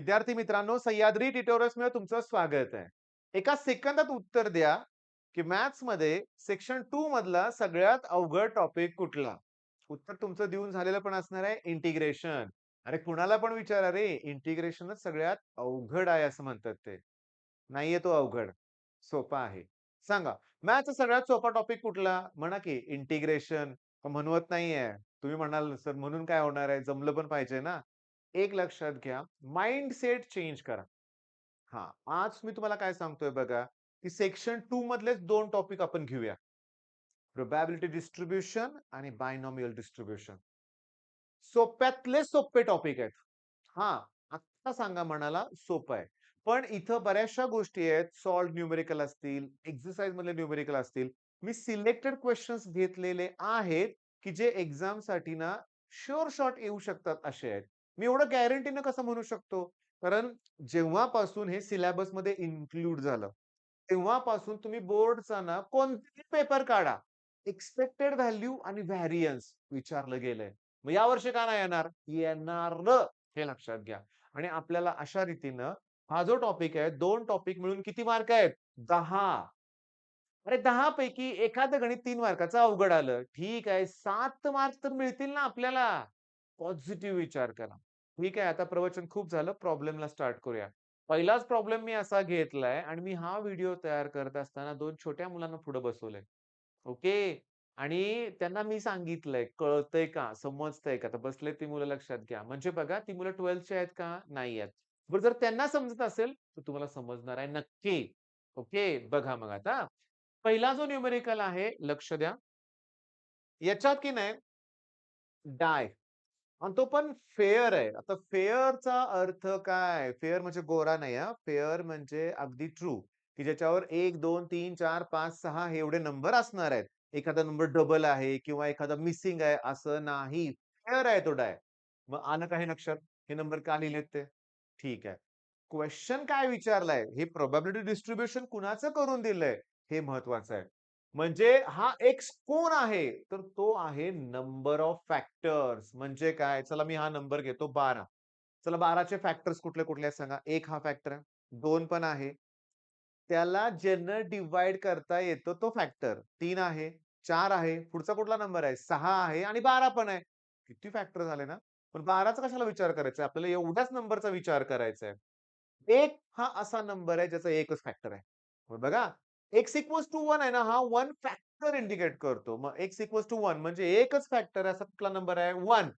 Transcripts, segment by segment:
विद्यार्थी मित्रांनो, सह्याद्री ट्युटोरियल्स मध्ये तुमचं स्वागत आहे. एका सेकंदात उत्तर द्या की मॅथ्स मध्ये सेक्शन 2 मधला सगळ्यात अवघड टॉपिक कुठला? उत्तर तुमचं देऊन झालेलं पण असणार आहे इंटिग्रेशन. अरे कुणाला पण विचारा रे, इंटिग्रेशनच सगळ्यात अवघड आहे असं म्हणतात ते. नाहीये तो अवघड, सोपा आहे. सांगा, मॅथ्सचा सगळ्यात सोपा टॉपिक कुठला? म्हणा की इंटिग्रेशन. म्हणवत नाहीये. तुम्ही म्हणाल सर म्हणून काय होणार आहे? जमलं पण पाहिजे ना. एक लक्षात घ्या, माइंडसेट चेंज करा. हां, आज मी तुम्हाला काय सांगतोय बघा, की सेक्शन 2 मधलेच 2 टॉपिक आपण घेऊया. प्रोबॅबिलिटी डिस्ट्रिब्युशन आणि बायनॉमियल डिस्ट्रिब्युशन. सोप्यातले सोपे टॉपिक आहेत. हां, आत्ता सांगा म्हणाला सोपं आहे. पण इथं बऱ्याचशा गोष्टी आहेत, सॉल्व्ह न्यूमेरिकल असतील, एक्सरसाइज मधले न्यूमेरिकल असतील. मी सिलेक्टेड क्वेशन्स घेतलेले आहेत, की जे एक्झामसाठी ना शुअर शॉट येऊ शकतात असे आहेत. मी एवढं गॅरंटीनं कसं म्हणू शकतो? कारण जेव्हापासून हे सिलेबसमध्ये इन्क्लूड झालं, तेव्हापासून तुम्ही बोर्डचा ना कोणताही पेपर काढा. एक्सपेक्टेड व्हॅल्यू आणि व्हेरियन्स विचारलं गेलंय. मग यावर्षी का नाही येणार? येणार हे लक्षात घ्या. आणि आपल्याला अशा रीतीनं हा जो टॉपिक आहे, 2 टॉपिक मिळून किती मार्क आहेत? 10. अरे 10 पैकी एखादं गणित 3 मार्काचं अवघड आलं. ठीक आहे, 7 मार्क तर मिळतील ना आपल्याला. पॉझिटिव्ह विचार करा. ठीक आहे, आता प्रवचन खूप झालं. प्रॉब्लेमला स्टार्ट करूया. पहिलाच प्रॉब्लेम मी असा घेतलाय आणि मी हा व्हिडिओ तयार करत असताना 2 छोट्या मुलांना पुढे बसवलंय. ओके. आणि त्यांना मी सांगितलंय, कळतंय का? समजतंय का? तर बसलेत ती मुलं लक्षात घ्या. म्हणजे बघा ती मुलं 12th आहेत का? नाही आहेत. बरं जर त्यांना समजत असेल, तर तुम्हाला समजणार आहे नक्की. ओके. बघा मग आता. पहिला जो न्यूमेरिकल आहे, लक्ष द्या. याच्यात की नाही डाय आणि तो पण फेअर आहे. आता फेअरचा अर्थ काय? फेअर म्हणजे गोरा नाही हां. फेअर म्हणजे अगदी ट्रू, की ज्याच्यावर 1, 2, 3, 4, 5, 6 हे एवढे नंबर असणार आहेत. एखादा नंबर डबल आहे किंवा एखादा मिसिंग आहे असं नाही. फेअर आहे तो डाय. मग आलं का हे लक्षात? हे नंबर का लिहिलेत ते? ठीक आहे. क्वेशन काय विचारलाय? हे प्रोबॅबिलिटी डिस्ट्रिब्युशन कुणाचं करून दिलंय? हे महत्वाचं आहे. म्हणजे हा एक्स कोण आहे? तर तो आहे नंबर ऑफ फॅक्टर्स. म्हणजे काय? चला मी हा नंबर घेतो 12. चला 12 चे फॅक्टर्स कुठले-कुठले आहेत सांगा? 1 हा फॅक्टर आहे. 2 पण आहे. त्याला ज्यानं डिव्हाईड करता येतो तो फॅक्टर. 3 आहे, 4 आहे. पुढचा कुठला नंबर आहे? 6 आहे आणि 12 पण आहे. किती फॅक्टर झाले ना? पण 12चा कशाला विचार करायचा आहे? आपल्याला एवढ्याच नंबरचा विचार करायचा आहे. 1 हा असा नंबर आहे ज्याचा एकच फॅक्टर आहे. मग बघा x इक्वॉल्स टू 1 आहे ना, हा 1 फॅक्टर इंडिकेट करतो. मग x इक्वॉल्स टू 1 म्हणजे एकच फॅक्टर आहे असा कुठला नंबर आहे? 1.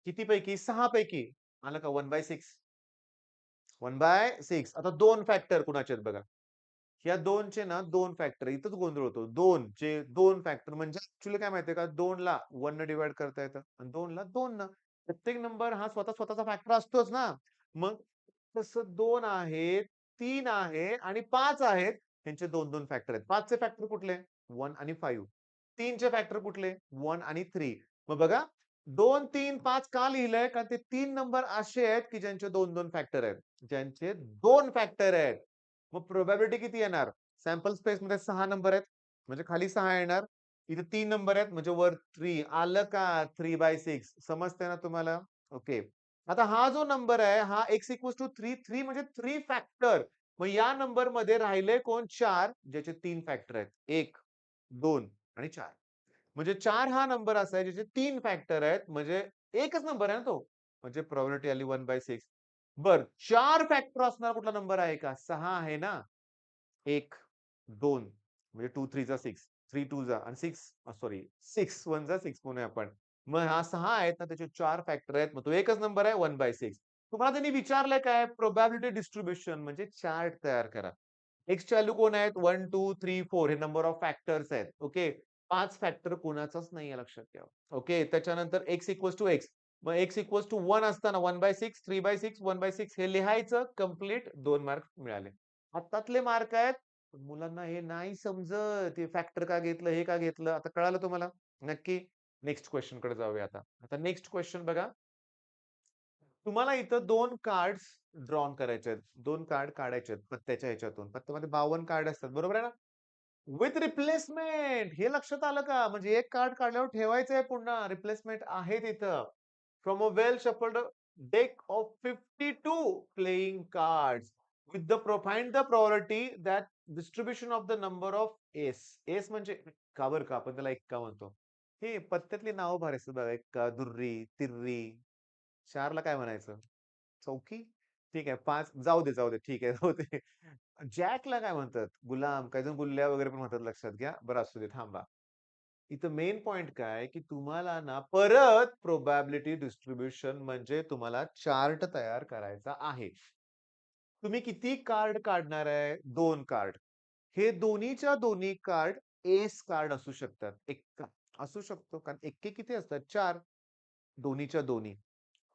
कितीपैकी? 6 पैकी. आलं का 1/6. 1/6. आता 2 फॅक्टर कुणाचे आहेत बघा. ह्या 2 चे ना 2 फॅक्टर इथंच गोंधळ होतो. 2 चे 2 फॅक्टर म्हणजे ॲक्चुअली काय माहितीये का 2 ला 1 ने डिव्हाईड करता येतं आणि 2 ला 2 न. प्रत्येक नंबर हा स्वतःचा फॅक्टर असतोच ना. मग तसं 2 आहेत, 3 आहे आणि 5 आहेत. त्यांचे 2-2 फॅक्टर आहेत. 5 चे फॅक्टर कुठले? 1 आणि 5. 3 चे फॅक्टर कुठले? 1 आणि 3. मग बघा 2, 3, 5 का लिहिलंय? कारण ते 3 नंबर असे आहेत, की ज्यांचे 2-2 फॅक्टर आहेत. ज्यांचे 2 फॅक्टर आहेत. मग प्रोबॅबिलिटी किती येणार? सॅम्पल स्पेसमध्ये 6 नंबर आहेत. म्हणजे खाली 6 येणार. इथे 3 नंबर आहेत म्हणजे वर 3 आलं का? 3/6 समजतंय ना तुम्हाला? ओके. आता हा जो नंबर आहे हा x इक्वॉल्स टू 3, 3 म्हणजे 3 फॅक्टर. मग या नंबरमध्ये राहिले कोण? 4 ज्याचे 3 फॅक्टर आहेत. 1, 2 आणि 4. म्हणजे 4 हा नंबर असा आहे ज्याचे 3 फॅक्टर आहेत. म्हणजे एकच नंबर आहे ना तो. म्हणजे प्रोबॅबिलिटी आली 1/6. बरं 4 फॅक्टर असणारा कुठला नंबर आहे का? 6 आहे ना. 1, 2 म्हणजे 2 3 जा 6, 3 2 जा आणि 6 सॉरी 6 1 जा 6 म्हणूया आपण. मग हा 6 आहेत ना त्याचे 4 फॅक्टर आहेत. मग तो एकच नंबर आहे 1/6. तुम्हाला त्यांनी विचारलंय काय? प्रोबॅबिलिटी डिस्ट्रिब्युशन म्हणजे चार्ट तयार करा. एक्सची व्हॅल्यू कोण आहेत? 1, 2, 3, 4 हे नंबर ऑफ फॅक्टर्स आहेत. ओके. 5 फॅक्टर कोणाचाच नाहीये लक्षात ठेवा. ओके. त्याच्यानंतर x इक्वॉल्स टू x. मग x इक्वॉल्स टू 1 असताना 1/6, 3/6, 1/6 हे लिहायचं कंप्लीट 2 मार्क मिळाले. हातातले मार्क आहेत. पण मुलांना हे नाही समजत. हे फॅक्टर का घेतलं? हे का घेतलं? आता कळालं तुम्हाला? नक्की. नेक्स्ट क्वेशनकडे जाऊया आता. आता नेक्स्ट क्वेशन बघा. तुम्हाला इथं 2 कार्ड्स ड्रॉन करायचे आहेत. 2 कार्ड काढायचे आहेत पत्त्याच्या ह्याच्यातून. पत्त्यामध्ये 52 कार्ड असतात. बरोबर आहे ना? विथ रिप्लेसमेंट हे लक्षात आलं का? म्हणजे एक कार्ड काढल्यावर ठेवायचंय पुन्हा. रिप्लेसमेंट आहे तिथं. From a well shuffled deck of 52 playing cards with the find the probability that distribution of the number of ace. S म्हणजे एक्का बरं का, आपण त्याला एक्का म्हणतो. हे पत्त्यातली नावं भारी असतात बघा. एक्का, दुर्री, तिर्री. 4ला काय म्हणायचं? चौकी? ठीक आहे. 5 जाऊ दे, जाऊ दे. ठीक आहे, जाऊ दे. जॅकला काय म्हणतात? गुलाम, काही जण गुल्ल्या वगैरे पण म्हणतात लक्षात घ्या. बरं असू दे, थांबा. इथं मेन पॉइंट काय, की तुम्हाला ना परत प्रोबॅबिलिटी डिस्ट्रिब्युशन म्हणजे तुम्हाला चार्ट तयार करायचा आहे. तुम्ही किती कार्ड काढणार आहे? 2 कार्ड. हे दोन्हीच्या दोन्ही कार्ड एस कार्ड असू शकतात. एक्का असू शकतो. कारण एक्के किती असतात? 4 दोन्हीच्या दोन्ही.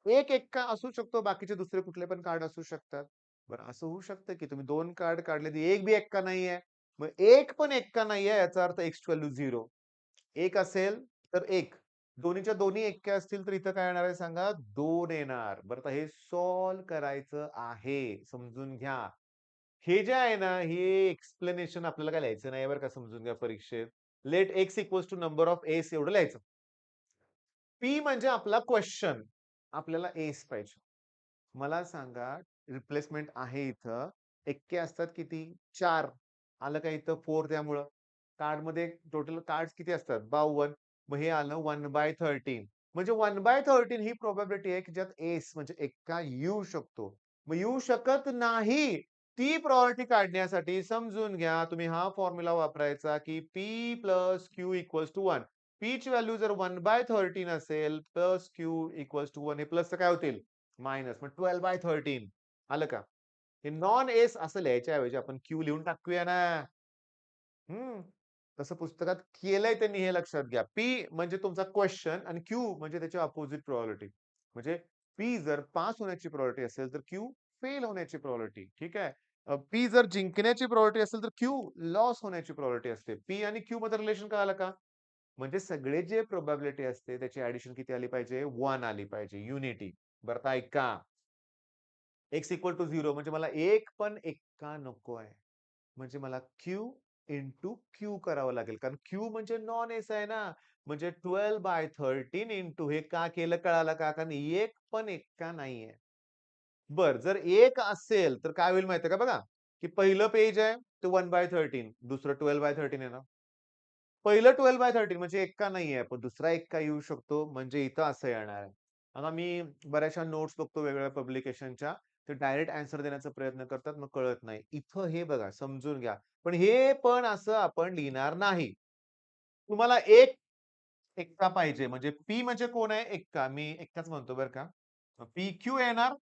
एक एक्का असू शकतो. बाकीचे दुसरे कुठले पण कार्ड असू शकतात. बरं असं होऊ शकतं, की तुम्ही 2 कार्ड काढले, तर एक बी एक्का नाहीये. मग एक पण एक्का नाहीये याचा अर्थ एक्स व्हॅल्यू 0. एक असेल तर एक. दोन्हीच्या दोन्ही एक्के असतील तर इथं काय येणार आहे सांगा? 2 येणार. बरं आता हे सॉल्व्ह करायचं आहे. समजून घ्या. हे जे आहे ना, हे एक्सप्लेनेशन आपल्याला काय लिहायचं नाही बरं का, समजून घ्या परीक्षेत. Let x equals to number of s एवढं लिहायचं. पी म्हणजे आपला क्वेश्चन. आपल्याला एस पाहिजे. मला सांगा रिप्लेसमेंट आहे इथं. एक्के असतात किती? 4. आलं का इथं 4 त्यामुळं? कार्डमध्ये टोटल कार्ड्स किती असतात? 52. मग हे आलं 1/13. म्हणजे 1/13 ही प्रोबॅबिलिटी आहे, की ज्यात एस म्हणजे एक्का येऊ शकतो. मग येऊ शकत नाही. ती प्रोबॅबिलिटी काढण्यासाठी समजून घ्या, तुम्ही हा फॉर्म्युला वापरायचा, की p plus q equals to 1. P ची व्हॅल्यू जर 1/13 असेल, प्लस क्यू इक्वल्स टू 1 हे प्लसचं काय होतील? मायनस. मग 12/13 आलं का? हे नॉन एस असं लिहायच्या ऐवजी आपण क्यू लिहून टाकूया ना. हं. तसं पुस्तकात केलंय त्यांनी हे लक्षात घ्या. पी म्हणजे तुमचा क्वेशन आणि क्यू म्हणजे त्याची अपोझिट प्रोबॅबिलिटी. म्हणजे पी जर पास होण्याची प्रोबॅबिलिटी असेल, तर क्यू फेल होण्याची प्रोबॅबिलिटी. ठीक आहे. पी जर जिंकण्याची प्रोबॅबिलिटी असेल, तर क्यू लॉस होण्याची प्रोबॅबिलिटी असते. पी आणि क्यू मध्ये रिलेशन कळालं का? म्हणजे सगळे जे प्रोबॅबिलिटी असते त्याची ॲडिशन किती आली पाहिजे? 1 आली पाहिजे. युनिटी. बरं आता ऐका. एक्स इक्वल टू 0 म्हणजे मला एक पण एक्का नको आहे. म्हणजे मला क्यू इंटू क्यू करावं लागेल. कारण क्यू म्हणजे नॉन एस आहे ना. म्हणजे 12/13 इंटू हे का केलं कळालं का? कारण एक पण एक्का नाहीये. बरं जर एक असेल तर काय होईल माहितीये का बघा, की पहिलं पेज आहे ते 1/13 दुसरं 12/13 आहे ना. पहिलं 12/13 म्हणजे एक्का नाहीये, पण दुसरा एक्का येऊ शकतो म्हणजे इथं असं येणार आहे. आता मी बऱ्याचशा नोट्स बघतो वेगवेगळ्या पब्लिकेशनच्या, ते डायरेक्ट आन्सर देण्याचा प्रयत्न करतात, मग कळत नाही. इथं हे बघा समजून घ्या. पण हे पण असं आपण लिहिणार नाही. तुम्हाला एक एक्का पाहिजे म्हणजे पी म्हणजे कोण आहे? एक्का. मी एक्काच म्हणतो बरं का. पी क्यू येणार,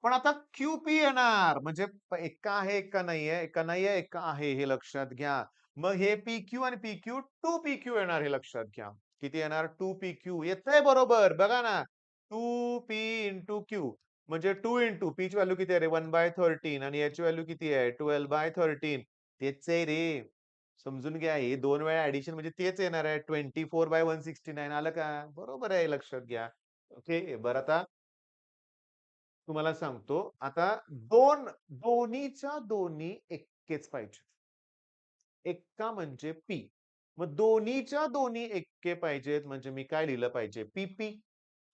पण आता क्यू-पी येणार. म्हणजे एक्का आहे, एक्का नाहीये, एक्का नाहीये, एक्का आहे हे लक्षात घ्या. मग हे पी-क्यू आणि पी-क्यू 2 पी-क्यू येणार हे लक्षात घ्या. किती येणार? 2 पी-क्यू येतंय बरोबर. बघा ना. 2 पी इंटू क्यू म्हणजे 2 इंटू पीची व्हॅल्यू किती आहे रे? 1/13 आणि याची व्हॅल्यू किती आहे? 12/13 तेच आहे रे. समजून घ्या. हे 2 वेळा ॲडिशन म्हणजे तेच येणार आहे. 24/169 आलं का? बरोबर आहे लक्षात घ्या. ओके. बरं आता तुम्हाला सांगतो. आता दोन्हीच्या दोन्ही एक्केच पाहिजे. एक्का म्हणजे पी. मग दोन्हीच्या दोन्ही एक्के पाहिजेत म्हणजे मी काय लिहिलं पाहिजे? पी-पी.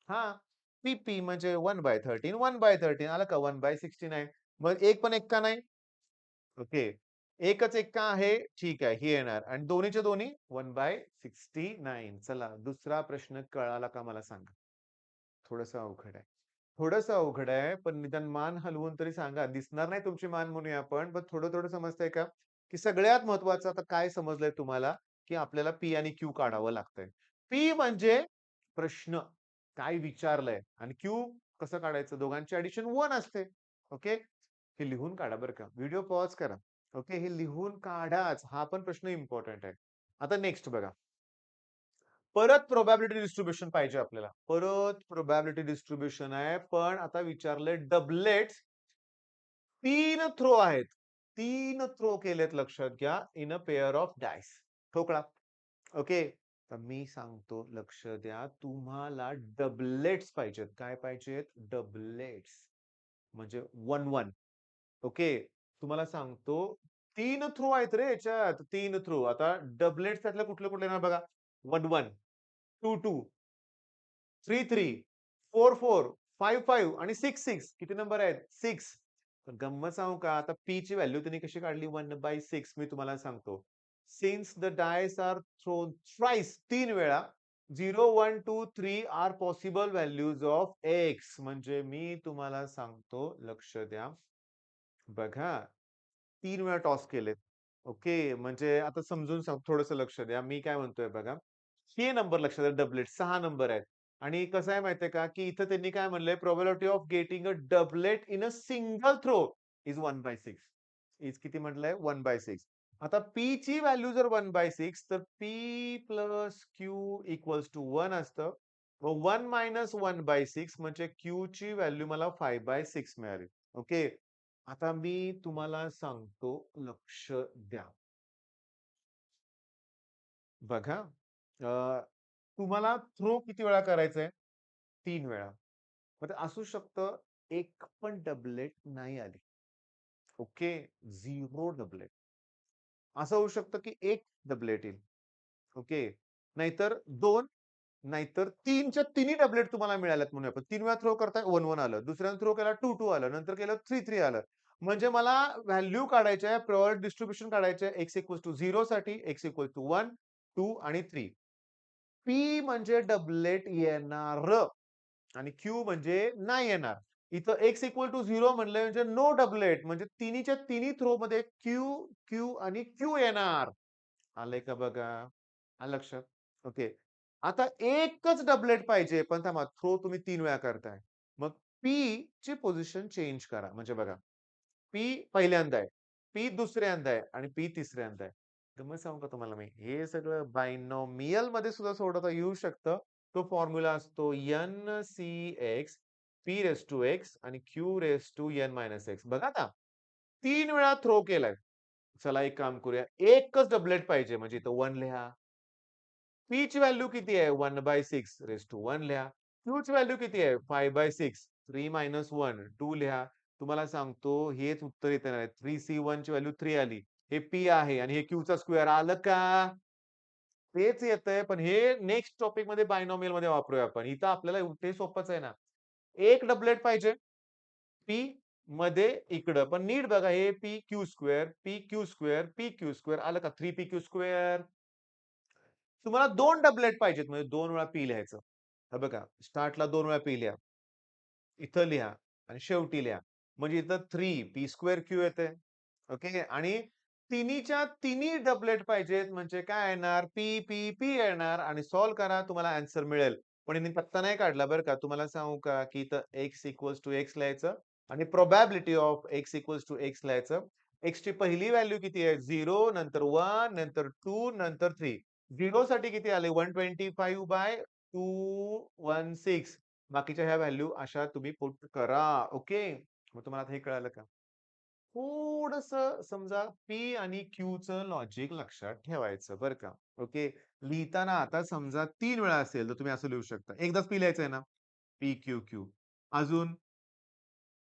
हां, पी-पी म्हणजे 1/13, 1/13 आलं का? 1/69 मग एक पण एक्का नाही. ओके. एकच एक्का आहे. ठीक आहे. हे येणार आणि दोन्हीच्या दोन्ही 1/69 चला दुसरा प्रश्न कळाला का मला सांगा? थोडंसं अवघड आहे. थोडंसं अवघड आहे, पण निदान मान हलवून तरी सांगा. दिसणार नाही तुमची मान म्हणूया आपण, पण थोडं-थोडं समजतंय का? की सगळ्यात महत्त्वाचं आता काय समजलंय तुम्हाला, की आपल्याला पी आणि क्यू काढावं लागतंय. पी म्हणजे प्रश्न, काय विचारलंय आणि क्यू कसं काढायचं? दोघांची ॲडिशन 1 असते. ओके. हे लिहून काढा बरं का. व्हिडिओ पॉज करा. ओके. हे लिहून काढाच. हा पण प्रश्न इम्पोर्टंट आहे. आता नेक्स्ट बघा. परत प्रोबॅबिलिटी डिस्ट्रिब्युशन पाहिजे आपल्याला. परत प्रोबॅबिलिटी डिस्ट्रिब्युशन आहे. पण आता विचारलंय डबलेट्स 3 थ्रो आहेत. 3 थ्रो केलेत लक्षात घ्या. In a pair of dice. ठोकळा. ओके. तर मी सांगतो लक्ष द्या. तुम्हाला डबलेट्स पाहिजेत. काय पाहिजेत? डबलेट्स. म्हणजे 1-1. ओके. तुम्हाला सांगतो 3 थ्रो आहेत रे याच्यात. 3 थ्रो. आता डबलेट्स त्यातले कुठले-कुठले येणार बघा. 1-1, 2-2, 3-3, 4-4, 5 आणि 6 किती नंबर आहेत? 6. तर गंमत सांगू का? आता पी ची व्हॅल्यू त्यांनी कशी काढली? 1/6 मी तुम्हाला सांगतो. Since the dice are thrown thrice 3 वेळा 0, 1, 2, 3 are possible values of x. म्हणजे मी तुम्हाला सांगतो, लक्ष द्या. बघा, 3 वेळा टॉस केलेत. ओके. म्हणजे आता समजून सांग, थोडंसं लक्ष द्या. मी काय म्हणतोय बघा. हे नंबर लक्षात द्या, डबलेट 6 नंबर आहेत. आणि कसं आहे माहितीये का, की इथं त्यांनी काय म्हणलंय, probability of getting a doublet in a single throw is 1/6. Is किती म्हटलंय? 1/6. आता पी ची व्हॅल्यू जर 1/6 तर p plus q equals to 1 असतं. मग 1 मायनस 1/6 म्हणजे क्यू ची व्हॅल्यू मला 5/6 मिळाली. ओके. आता मी तुम्हाला सांगतो, लक्ष द्या. बघा, तुम्हाला थ्रो किती वेळा करायचंय? 3 वेळा. मग ते असू शकतं, एक पण डबलेट नाही आली. ओके. 0 डबलेट. असं होऊ शकतं, की 1 डबलेट येईल. ओके. नाहीतर 2, नाहीतर 3च्या तिन्ही डबलेट तुम्हाला मिळाल्यात म्हणूया आपण. 3 वेळा थ्रो करताय 1-1 आलं. दुसऱ्यांदा थ्रो केला 2-2 आलं. नंतर केलं 3-3 आलं. म्हणजे मला व्हॅल्यू काढायची आहे, प्रोबॅबिलिटी डिस्ट्रिब्युशन काढायचं आहे. x इक्वॉल्स टू 0 साठी, x इक्वॉल्स टू 1, 2 आणि 3. पी म्हणजे डबलेट येणार आणि क्यू म्हणजे नाही येणार. इथं x इक्वॉल टू 0 म्हणलं म्हणजे नो डबलेट, म्हणजे तिन्हीच्या तिन्ही थ्रो मध्ये क्यू, क्यू आणि क्यू येणार. आलंय का बघा? आलं लक्षात? ओके. आता एकच डबलेट पाहिजे, पण थांबा, थ्रो तुम्ही 3 वेळा करताय. मग पी ची पोझिशन चेंज करा. म्हणजे बघा, पी पहिल्यांदा आहे, पी दुसऱ्यांदा आहे आणि पी तिसऱ्यांदा आहे. तर मग सांगू का तुम्हाला मी, हे सगळं बायनॉमियल मध्ये सुद्धा सोडवता येऊ शकतं. तो फॉर्म्युला असतो NCX P raise to x आणि Q रेज टू N-X. बघा आता, 3 वेळा थ्रो केलाय. चला एक काम करूया. एकच डबलेट पाहिजे, म्हणजे इथं 1 लिहा. पी ची व्हॅल्यू किती आहे? 1/6 रेज टू 1 लिहा. क्यू ची व्हॅल्यू किती आहे? 5/6. 3 मायनस 1 2 लिहा. तुम्हाला सांगतो, हेच उत्तर येत आहे. 3C1 ची व्हॅल्यू 3 आली. हे पी आहे आणि हे क्यूचा स्क्वेअर आलं का? तेच येतंय, पण हे नेक्स्ट टॉपिक मध्ये बायनॉमियल मध्ये वापरूया आपण. इथं आपल्याला ते सोपंच आहे ना. एक डबलेट पाहिजे. पी मध्ये इकडं. पण नीट बघा, हे P Q square, P Q square, P Q square आलं का? 3PQ square. तुम्हाला 2 डबलेट पाहिजेत, म्हणजे 2 वेळा पी लिहायचं. हे बघा, स्टार्टला 2 वेळा पी लिहा. इथं लिहा आणि शेवटी लिहा. म्हणजे इथं 3 पी स्क्वेअर क्यू येतंय. ओके. आणि तिन्हीच्या तिन्ही डबलेट पाहिजेत, म्हणजे काय येणार? पी, पी, पी येणार आणि सॉल्व्ह करा, तुम्हाला आन्सर मिळेल. पण यांनी पत्ता नाही काढला बरं का. तुम्हाला सांगू का, की इथं x इक्वल्स टू x लिहायचं आणि probability of x equals to x लिहायचं. x ची पहिली व्हॅल्यू किती आहे? 0, नंतर 1, नंतर 2, नंतर 3. 0 साठी किती आले? 125/216. बाकीच्या ह्या व्हॅल्यू अशा तुम्ही पुट करा. ओके. मग तुम्हाला आता हे कळालं का? थोडंसं समजा पी आणि क्यूचं लॉजिक लक्षात ठेवायचं बरं का. ओके. लिहिताना आता समजा 3 वेळा असेल, तर तुम्ही असं लिहू शकता. एकदाच पी लिहायचंय ना? P, Q, Q. अजून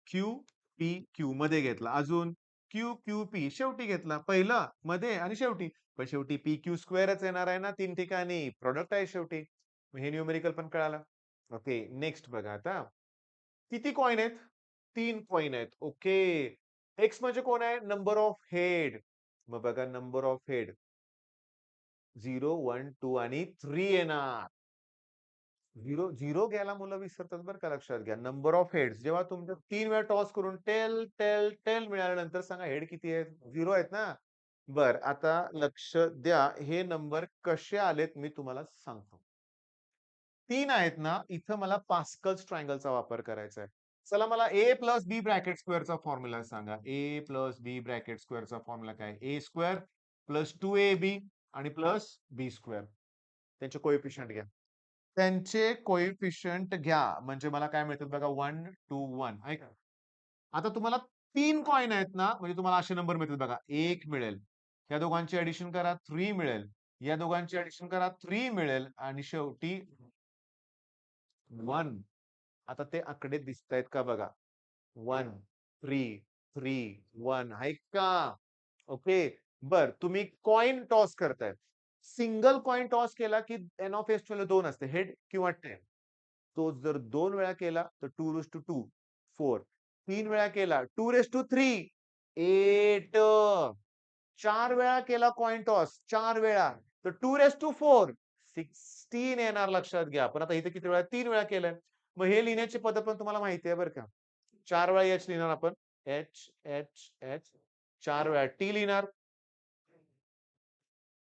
क्यू, पी, क्यू मध्ये घेतला. अजून क्यू, क्यू, पी शेवटी घेतला. पहिला, मध्ये आणि शेवटी. पण शेवटी पी, क्यू स्क्वेअरच येणार आहे ना 3 ठिकाणी. प्रॉडक्ट आहे शेवटी. मग हे न्यूमेरिकल पण कळालं. ओके. नेक्स्ट बघा आता. किती कॉइन आहेत? 3 कॉइन आहेत. ओके. एक्स म्हणजे कोण आहे? Number of head. मग बघा, नंबर ऑफ हेड 0, 1, 2 आणि 3 येणार. 0 घ्यायला मुलं विसरतात बरं का, लक्षात घ्या. नंबर ऑफ हेड्स जेव्हा तुमच्या 3 वेळा टॉस करून टेल, टेल, टेल मिळाल्यानंतर सांगा हेड किती आहेत? 0 आहेत ना? बरं, आता लक्ष द्या. हे नंबर कसे आलेत मी तुम्हाला सांगतो. 3 आहेत ना, इथं मला पास्कल्स ट्रायंगलचा वापर करायचा आहे. चला, मला ए प्लस बी ब्रॅकेट स्क्वेअरचा फॉर्म्युला सांगा. ए प्लस बी ब्रॅकेट स्क्वेअरचा फॉर्म्युला काय? ए स्क्वेअर प्लस 2AB आणि प्लस बी स्क्वेअर. त्यांचे कोएफिशियंट घ्या. त्यांचे कोएफिशियंट घ्या. म्हणजे मला काय मिळतात बघा, 1, 2, 1 आहे का? आता तुम्हाला 3 कॉइन आहेत ना, म्हणजे तुम्हाला असे नंबर मिळतात बघा. 1 मिळेल. या दोघांची ॲडिशन करा, 3 मिळेल. या दोघांची ॲडिशन करा, 3 मिळेल आणि शेवटी 1. आता ते आकडे दिसतायत का बघा. 1, 3, 3, 1 आहे का? ओके. बर, तुम्ही कॉइन टॉस करताय. सिंगल कॉइन टॉस केला की एन ऑफ एस व्हॅल्यू 2 असते, हेड किंवा टेल. तो जर 2 वेळा केला तर 2 4. 3 वेळा केला 2 8. 4 वेळा केला कॉइन टॉस 4 वेळा तर 2 16 येणार लक्षात घ्या. पण आता इथे किती वेळा 3 वेळा केलंय. मग हे लिहिण्याची पद्धत पण तुम्हाला माहिती आहे बरं का. 4 वेळा एच लिहिणार आपण. H, H, H. 4 वेळा टी लिहिणार.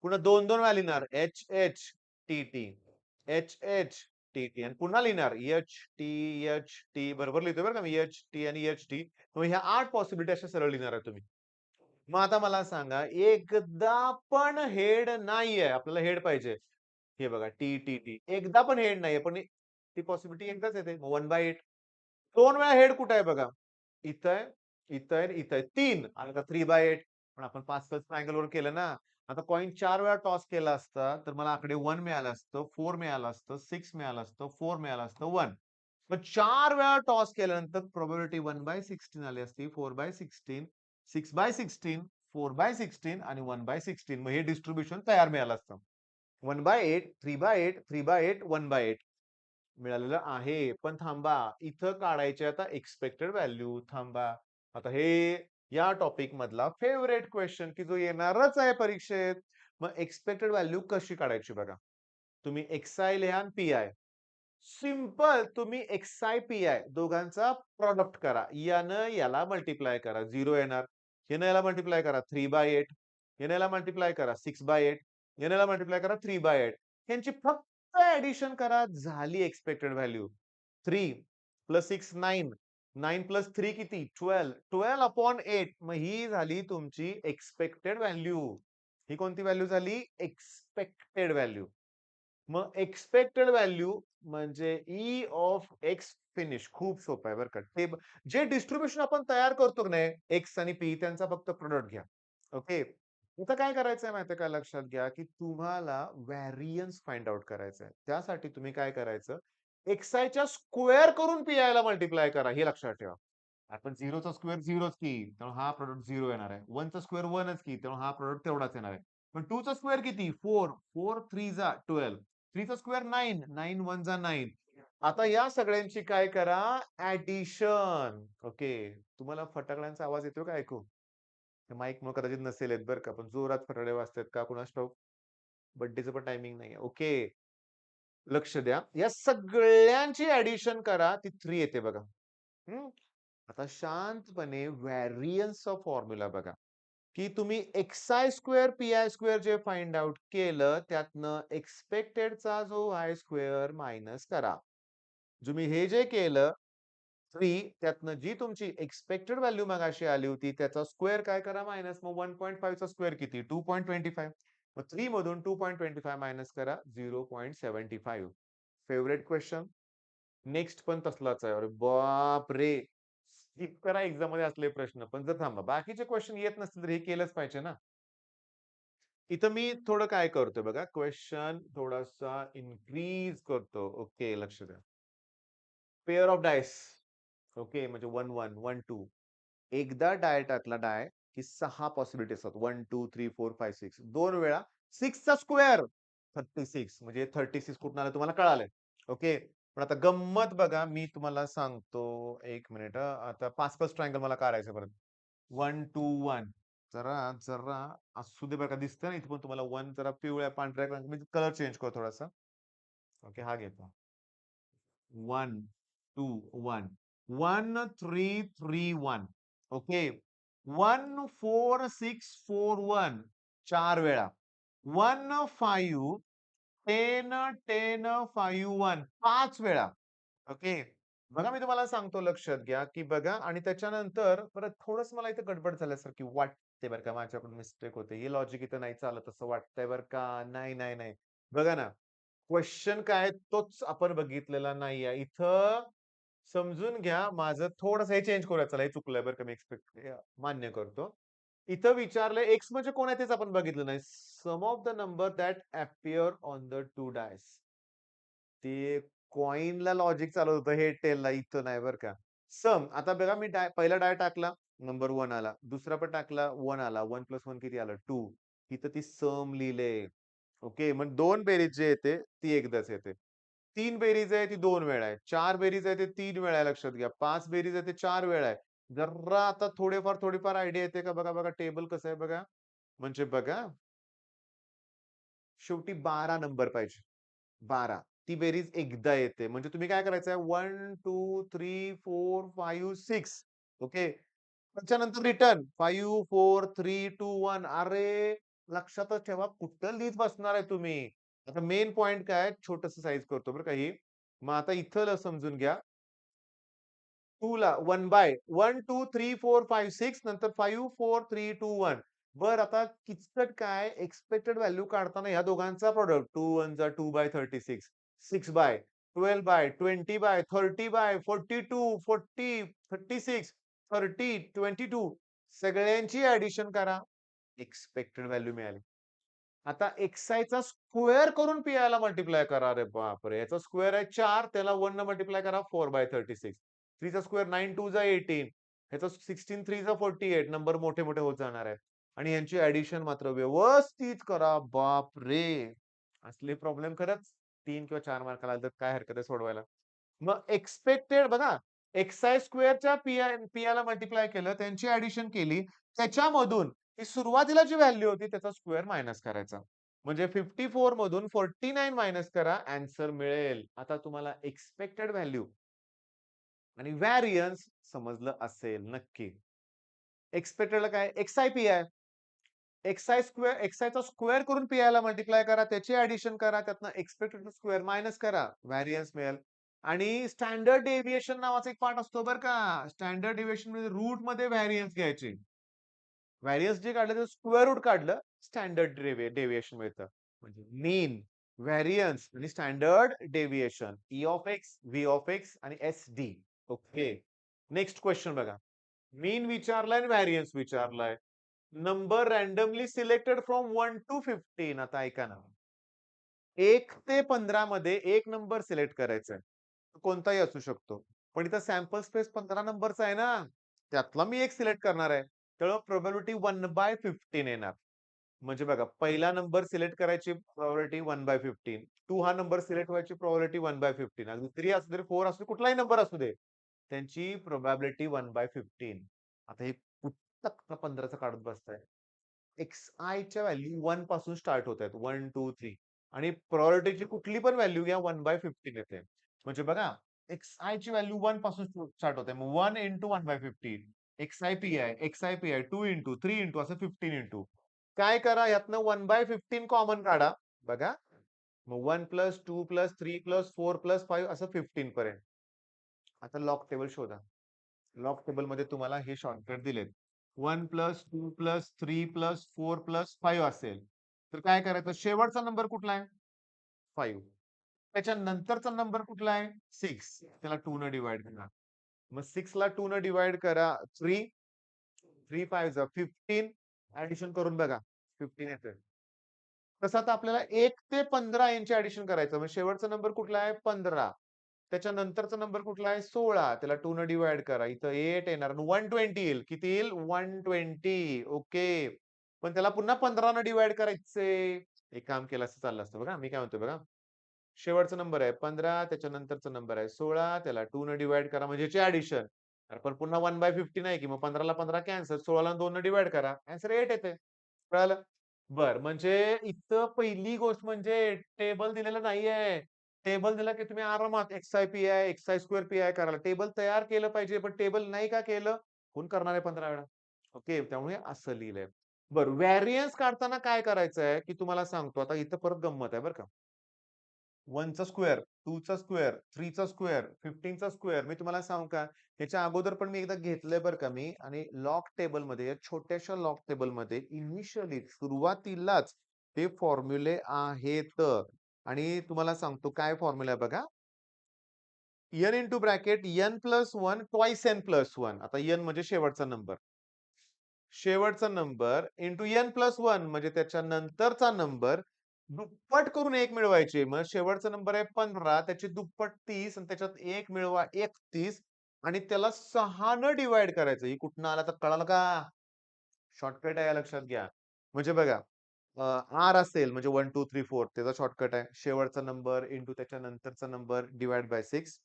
पुन्हा 2-2 वेळा लिहिणार. H, H, T, T. H, H, T, T. आणि पुन्हा लिहिणार एच, टी, एच, टी. बरोबर लिहितोय बरं का मी एच, टी आणि एच, टी. मग ह्या 8 पॉसिबिलिटी अशा सरळ लिहिणार आहे तुम्ही. मग आता मला सांगा, एकदा पण हेड नाहीये. आपल्याला हेड पाहिजे. हे बघा टी, टी, टी. एकदा पण हेड नाहीये. पण ती पॉसिबिलिटी एकदाच येते. मग 1/8. 2 वेळा हेड कुठे आहे बघा. इथं आहे, इथं आहे, इथं आहे. 3 आणि आता 3/8. पण आपण 5 प्लस ट्रायंगल वर केलं ना. आता कॉइन 4 वेळा टॉस केला असता, तर मला आकडे 1 मिळालं असतं, 4 मिळालं असतं, 6 मिळालं असतं, 4 मिळालं असतं, 1. मग 4 वेळा टॉस केल्यानंतर प्रोबॅबिलिटी 1/16 आली असती. 4/16, 6/16, 4/16 आणि 1/16. मग हे डिस्ट्रिब्युशन तयार मिळालं असतं. 1/8, 3/8, 3/8, 1/8 मिळालेलं आहे. पण थांबा, इथं काढायचे आता एक्सपेक्टेड व्हॅल्यू. थांबा. आता हे या टॉपिक मधला फेवरेट क्वेश्चन की जो येणारच आहे परीक्षेत. मग एक्सपेक्टेड व्हॅल्यू कशी काढायची बघा. तुम्ही एक्सआय लिहा आणि पीआय. सिंपल तुम्ही एक्सआय पीआय दोघांचा प्रॉडक्ट करा. यानं याला मल्टिप्लाय करा. 0 येणार. यानं याला मल्टिप्लाय करा 3/8. यानं याला मल्टिप्लाय करा 6/8. यानं याला मल्टिप्लाय करा 3/8. यांची फक्त ऍडिशन करा. झाली एक्सपेक्टेड व्हॅल्यू. 3 प्लस 6 9. 9 प्लस 3 किती? 12. 12/8. मग ही झाली तुमची एक्सपेक्टेड व्हॅल्यू. ही कोणती व्हॅल्यू झाली? Expected value. मग एक्सपेक्टेड व्हॅल्यू म्हणजे ई ऑफ एक्स फिनिश. खूप सोपं आहे बरं का. ते जे डिस्ट्रिब्युशन आपण तयार करतो की नाही एक्स आणि पी त्यांचा फक्त प्रोडक्ट घ्या. ओके. इथं काय करायचंय माहितीये का लक्षात घ्या, की तुम्हाला व्हॅरियन्स फाइंड आउट करायचंय. त्यासाठी तुम्ही काय करायचं XI च्या स्क्वेअर करून PI ला मल्टिप्लाय करा. हे लक्षात ठेवा. आपण 0चा स्क्वेअर 0च की. त्यामुळे हा प्रोडक्ट 0 येणार आहे. 1चा स्क्वेअर 1च की. त्यामुळे हा प्रोडक्ट तेवढाच येणार आहे. पण 2 चा स्क्वेअर किती? 4. 4 3 जा 12. 3 चा स्क्वेअर 9. 9 1 जा 9. आता या सगळ्यांची काय करा? ऍडिशन. ओके. तुम्हाला फटाकड्यांचा आवाज येतोय का ऐकू? माईक मुळे कदाचित नसेल येत बरं का. पण जोरात फटाकडे वाजतायत का कुणास ठाऊक? बर्थडेचं पण टायमिंग नाहीये. ओके. लक्ष द्या. या सगळ्यांची ऍडिशन करा. ती 3 येते बघा. हं. आता शांतपणे व्हॅरियन्सचा फॉर्म्युला बघा. की तुम्ही XI स्क्वेअर PI स्क्वेअर जे फाइंड आउट केलं त्यातनं एक्सपेक्टेडचा जो Y स्क्वेअर मायनस करा. तुम्ही हे जे केलं 3 त्यातनं जी तुमची एक्सपेक्टेड व्हॅल्यू मगाशी आली होती त्याचा स्क्वेअर काय करा मायनस. मग 1.5 चा स्क्वेअर किती? 2.25. मग 3 मधून 2.25 मायनस करा 0.75. Favourite question. नेक्स्ट पण तसलाच आहे. अरे बाप रे! स्किप करा एक्झाम मध्ये असले प्रश्न. पण जर थांबा बाकीचे क्वेश्चन येत नसतील तर हे केलंच पाहिजे ना. इथं मी थोडं काय करतोय बघा क्वेश्चन थोडासा इन्क्रीज करतो. ओके लक्ष द्या. Pair of Dias. ओके म्हणजे 1 1 1 2. एकदा डाय टाकला डाय की 6 पॉसिबिलिटी असतात. 1 2 3 4 5 6. 2 वेळा 6 चा स्क्वेअर 36 म्हणजे 36 कुठून आलं तुम्हाला कळालंय. ओके. पण आता गंमत बघा मी तुम्हाला सांगतो. एक मिनिट आता 5 प्लस ट्रायंगल मला काढायचं परत. 1 2 1. जरा जरा असू दे बरं का दिसतंय ना इथे पण तुम्हाला 1 जरा पिवळ्या पांढऱ्या रंग मी कलर चेंज करतो थोडासा. ओके हा घेतो. 1 2 1. 1 3 3 1. ओके. 1 4 6 4 1. 4 वेळा. 1 5 10 10 5 1. 5 वेळा. ओके. बघा मी तुम्हाला सांगतो लक्षात घ्या, की बघा आणि त्याच्यानंतर परत थोडंसं मला इथे गडबड झाल्यासारखी वाटते बरं का. माझ्याकडून मिस्टेक होते. हे लॉजिक इथं नाही चालत असं वाटतंय बरं का. नाही, नाही, नाही. बघा ना, क्वेश्चन काय आहे तोच आपण बघितलेला नाहीये. इथं समजून घ्या माझं थोडंसं हे चेंज करूया. चला हे चुकलंय बरं का मी मान्य करतो. इथं विचारलंय एक्स म्हणजे कोण आहे तेच आपण बघितलं नाही. Sum of the number that appear on the 2 dice. ते कॉइनला लॉजिक चालवत होतं, हे टेलला इथं नाही बरं का. सम आता बघा मी पहिला डाय टाकला, नंबर 1 आला. दुसरा पण टाकला 1 आला. 1 प्लस 1 किती आलं? 2. इथं ती सम लिहिलंय. ओके. मग 2 बेरीज जी येते ती एकदाच येते. 3 बेरीज आहे ती 2 वेळा आहे. 4 बेरीज आहे ते 3 वेळा आहे लक्षात घ्या. 5 बेरीज आहे ते 4 वेळा आहे. जरा आता थोडीफार आयडिया येते का बघा, बघा टेबल कसं आहे बघा. म्हणजे बघा, शेवटी 12 नंबर पाहिजे. 12 ती बेरीज एकदा येते. म्हणजे तुम्ही काय करायचंय 1, 2, 3, 4, 5, 6 ओके. त्याच्यानंतर रिटर्न 5, 4, 3, 2, 1 अरे, लक्षातच ठेवा कुठं लिहित बसणार आहे तुम्ही. आता मेन पॉइंट काय छोटंसं साइज करतो बरं का ही. मग आता इथं समजून घ्या. 2 ला 1 बाय 1, 2, 3, 4, 5, 6 नंतर 5, 4, 3, 2, 1. बरं आता किचकट काय एक्स्पेक्टेड व्हॅल्यू काढताना ह्या दोघांचा प्रॉडक्ट 2 1 जा 2 by 36, 6 by 12 by 20 by 30 by 42, 40, 36, 30, 22 सगळ्यांची ऍडिशन करा. एक्स्पेक्टेड व्हॅल्यू मिळाली. आता xi चा स्क्वेअर करून pi ला मल्टिप्लाय करा. अरे बापरे! याचा स्क्वेअर आहे 4 त्याला 1 न मल्टिप्लाय करा 4/36. 3 चा स्क्वेअर 9 2 जा 18. ह्याचा 16 3 जा 48 नंबर मोठे-मोठे होत जाणार आहेत. आणि यांची ॲडिशन मात्र व्यवस्थित करा. बापरे! असले प्रॉब्लेम खरंच 3 किंवा 4 मार्काला आले तर काय हरकत आहे सोडवायला. मग एक्स्पेक्टेड बघा xi स्क्वेअरच्या pi ला मल्टिप्लाय केलं, त्यांची ॲडिशन केली. त्याच्यामधून ही सुरुवातीला जी व्हॅल्यू होती त्याचा स्क्वेअर मायनस करायचा. म्हणजे 54 मधून 49 मायनस करा, आन्सर मिळेल. आता तुम्हाला एक्स्पेक्टेड व्हॅल्यू आणि व्हेरियन्स समजलं असेल नक्की. एक्स्पेक्टेडला काय XI एक्सआयचा स्क्वेअर करून पी ला मल्टिप्लाय करा, त्याची ऍडिशन करा, त्यातनं एक्सपेक्टेड स्क्वेअर मायनस करा, व्हॅरियन्स मिळेल. आणि स्टँडर्ड डेव्हिएशन नावाचा एक पार्ट असतो बरं का. स्टँडर्ड डेव्हिएशन मध्ये रूट मध्ये व्हॅरियन्स घ्यायचे. व्हॅरियन्स जे काढलं ते स्क्वेअर रूट काढलं, स्टँडर्ड डेव्हिएशन मिळतं. म्हणजे मीन, व्हॅरियन्स आणि standard deviation. E of X, V of X आणि S D. Okay. Next question बघा. मीन विचारलाय आणि व्हॅरियन्स विचारलाय. Number randomly selected from 1 to 15. आता ऐका ना. 1 ते 15 मध्ये एक नंबर सिलेक्ट करायचा आहे. कोणताही असू शकतो. पण इथं सॅम्पल स्पेस 15 नंबरचा आहे ना. त्यातला मी एक सिलेक्ट करणार आहे. त्यामुळे प्रोबॅबिलिटी 1/15 येणार. म्हणजे बघा पहिला नंबर सिलेक्ट करायची प्रोबॅबिलिटी 1/15. 2 हा नंबर सिलेक्ट व्हायची प्रोबॅबिलिटी 1/15. अगदी 3 असू दे, 4 असू दे, कुठलाही नंबर असू दे. त्यांची प्रोबॅबिलिटी 1/15. आता हे कुठं 15चं काढत बसताय. xi च्या व्हॅल्यू 1 पासून स्टार्ट होत आहेत. 1, 2, 3 आणि प्रोबॅबिलिटीची कुठली पण व्हॅल्यू घ्या 1/15 येते. म्हणजे बघा xi ची व्हॅल्यू 1 पासून स्टार्ट होते. मग 1 into 1/15 xi pi 2 into 3 into असं 15 इंटू. काय करा यातनं 1/15 कॉमन काढा. बघा मग 1 प्लस 2 प्लस 3 प्लस 4 प्लस 5 असं 15 पर्यंत. आता लॉग टेबल शोधा. लॉग टेबल मध्ये तुम्हाला हे शॉर्टकट दिलेत. 1 प्लस 2 प्लस 3 प्लस 4 प्लस 5 असेल. तर काय करायचं शेवटचा नंबर कुठला आहे? 5. त्याच्या नंतरचा नंबर कुठला आहे? 6. त्याला 2 न डिव्हाइड करा. मग 6 ला 2 न डिव्हाइड करा 3. 3 5 जा 15. ऍडिशन करून बघा. 15 येते. तसं आता आपल्याला 1 ते 15 यांची ऍडिशन करायचं. मग शेवटचा नंबर कुठला आहे? 15. त्याच्या नंतरचा नंबर कुठला आहे? 16. त्याला 2 न डिव्हाइड करा. इथं 8 येणार आणि 120 येईल. किती येईल? 120. ओके. पण त्याला पुन्हा 15 न डिव्हाइड करायचंय. एक काम केलं असतं चाललं असतं बघा. मी काय म्हणतोय बघा. शेवटचा नंबर आहे 15, त्याच्यानंतरचा नंबर आहे 16, त्याला 2 न डिव्हाइड करा म्हणजे याची ॲडिशन. पण पुन्हा 1/15 आहे की मग 15 ला 15 कॅन्सल, 16 ला 2 न डिव्हाइड करा. आन्सर 8 येते. कळालं? बरं म्हणजे इथं पहिली गोष्ट म्हणजे टेबल दिलेलं नाहीये. टेबल दिला की तुम्ही आरामात XI X I square P-I करायला. टेबल तयार केलं पाहिजे, पण टेबल नाही का केलं? कोण करणार आहे 15 वेळा? ओके, त्यामुळे असं लिहिलंय. बरं व्हेरियन्स काढताना काय करायचंय, की तुम्हाला सांगतो. आता इथं परत गंमत आहे बरं का. 1 चा स्क्वेअर, 2 चा स्क्वेअर, 3 चा स्क्वेअर, 15 चा स्क्वेअर. मी तुम्हाला सांगू का, ह्याच्या अगोदर पण मी एकदा घेतलंय बरं का मी आणि लॉग टेबलमध्ये या छोट्याशा लॉग टेबलमध्ये इनिशियली सुरुवातीलाच हे फॉर्म्युले आहेत. आणि तुम्हाला सांगतो काय फॉर्म्युला आहे बघा. n into bracket n plus 1 twice n plus 1. आता n म्हणजे शेवटचा नंबर. शेवटचा नंबर इंटू n प्लस 1 म्हणजे त्याच्या नंतरचा नंबर दुप्पट करून 1 मिळवायचे. मग शेवटचा नंबर आहे 15 त्याची दुप्पट 30 आणि त्याच्यात 1 मिळवा 31 आणि त्याला 6 न डिव्हाइड करायचं. ही कुठनं आला तर कळालं का? शॉर्टकट आहे लक्षात घ्या. म्हणजे बघा आर असेल म्हणजे 1, 2, 3, 4 त्याचा शॉर्टकट आहे. शेवटचा नंबर इंटू त्याच्या नंतरचा नंबर डिव्हाइड बाय 6.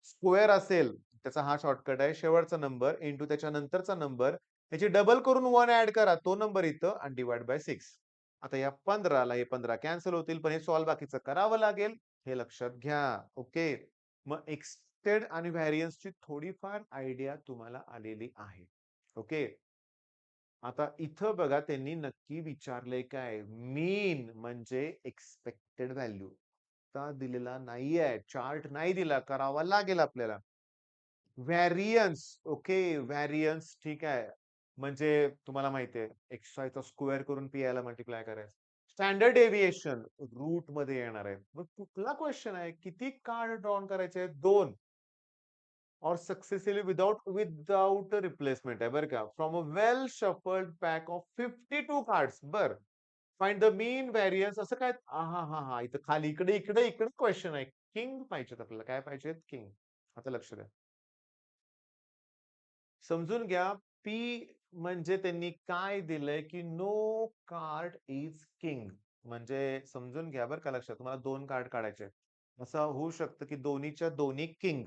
स्क्वेअर असेल त्याचा हा शॉर्टकट आहे. शेवटचा नंबर इंटू त्याच्या नंतरचा नंबर त्याची डबल करून 1 ॲड करा. तो नंबर इथं आणि डिव्हाइड बाय 6. आता या 15 ला हे 15 कॅन्सल होतील, पण हे सॉल्व्ह बाकीचं करावं लागेल. हे लक्षात घ्या. ओके. मग एक्सटेंड आणि व्हेरियन्सची थोडीफार आयडिया तुम्हाला आलेली आहे. ओके. आता इथं बघा त्यांनी नक्की विचारलंय काय? मीन म्हणजे एक्सपेक्टेड व्हॅल्यू. का दिलेला नाहीये. चार्ट नाही दिला. करावा लागेल आपल्याला. व्हेरियन्स. ओके. व्हेरियन्स ठीक आहे. म्हणजे तुम्हाला माहिती आहे एक्सचा स्क्वेअर करून पी ला मल्टिप्लाय करायचं. स्टँडर्ड डेव्हिएशन रूट मध्ये येणार आहे. मग कुठला क्वेश्चन आहे? किती कार्ड ड्रॉन करायचे आहेत? 2 और सक्सेसफुली विदाउट रिप्लेसमेंट आहे बरं का. From a well shuffled pack of 52 cards. बरं. फाइंड द मीन व्हेरियन्स असं काय? हा इथं खाली इकडे इकडे इकडे क्वेश्चन आहे. किंग पाहिजेत आपल्याला. काय पाहिजेत? किंग. आता लक्ष द्या. समजून घ्या. पी म्हणजे त्यांनी काय दिलंय, की नो कार्ड इज किंग. म्हणजे समजून घ्या बरं का लक्षात. तुम्हाला 2 कार्ड काढायचे आहेत. असं होऊ शकतं, की दोन्हीच्या दोन्ही किंग.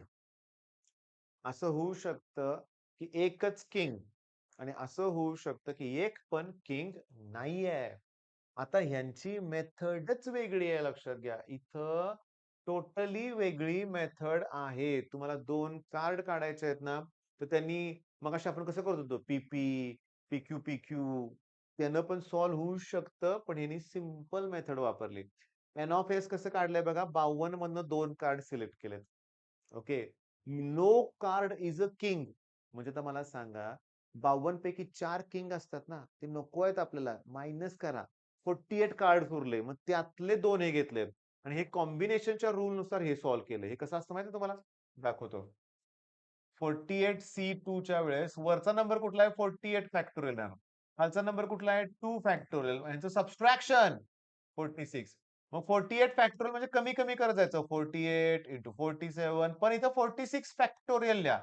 असं होऊ शकतं, की एकच किंग आणि असं होऊ शकतं, की एक पण किंग नाहीये. आता ह्यांची मेथडच वेगळी आहे लक्षात घ्या. इथं टोटली वेगळी मेथड आहे. तुम्हाला 2 कार्ड काढायचे आहेत ना, तर त्यांनी मगाशी आपण कसं करत होतो पी-पी, पी-क्यू. त्यानं पण सॉल्व्ह होऊ शकतं, पण ह्यांनी सिंपल मेथड वापरली. एन ऑफ एस कसं काढलंय बघा 52 मधनं 2 कार्ड सिलेक्ट केलेत. Okay. No card is a king. म्हणजे आता मला सांगा 52 पैकी 4 किंग असतात ना, ते नको आहेत आपल्याला. मायनस करा. 48 कार्ड उरले. मग त्यातले 2 हे घेतलेत आणि हे कॉम्बिनेशनच्या रूल नुसार हे सॉल्व्ह केलं. हे कसं असतं माहिती तुम्हाला? दाखवतो. 48 C2 च्या वेळेस वरचा नंबर कुठला आहे? 48 फॅक्टोरियल आहे. खालचा नंबर कुठला आहे? 2 फॅक्टोरियल. यांचं सबट्रॅक्शन 46. मग 48 फॅक्टोरियल म्हणजे कमी-कमी करत जायचं. 48 इंटू 47 पण इथं 46 फॅक्टोरियल लिहा.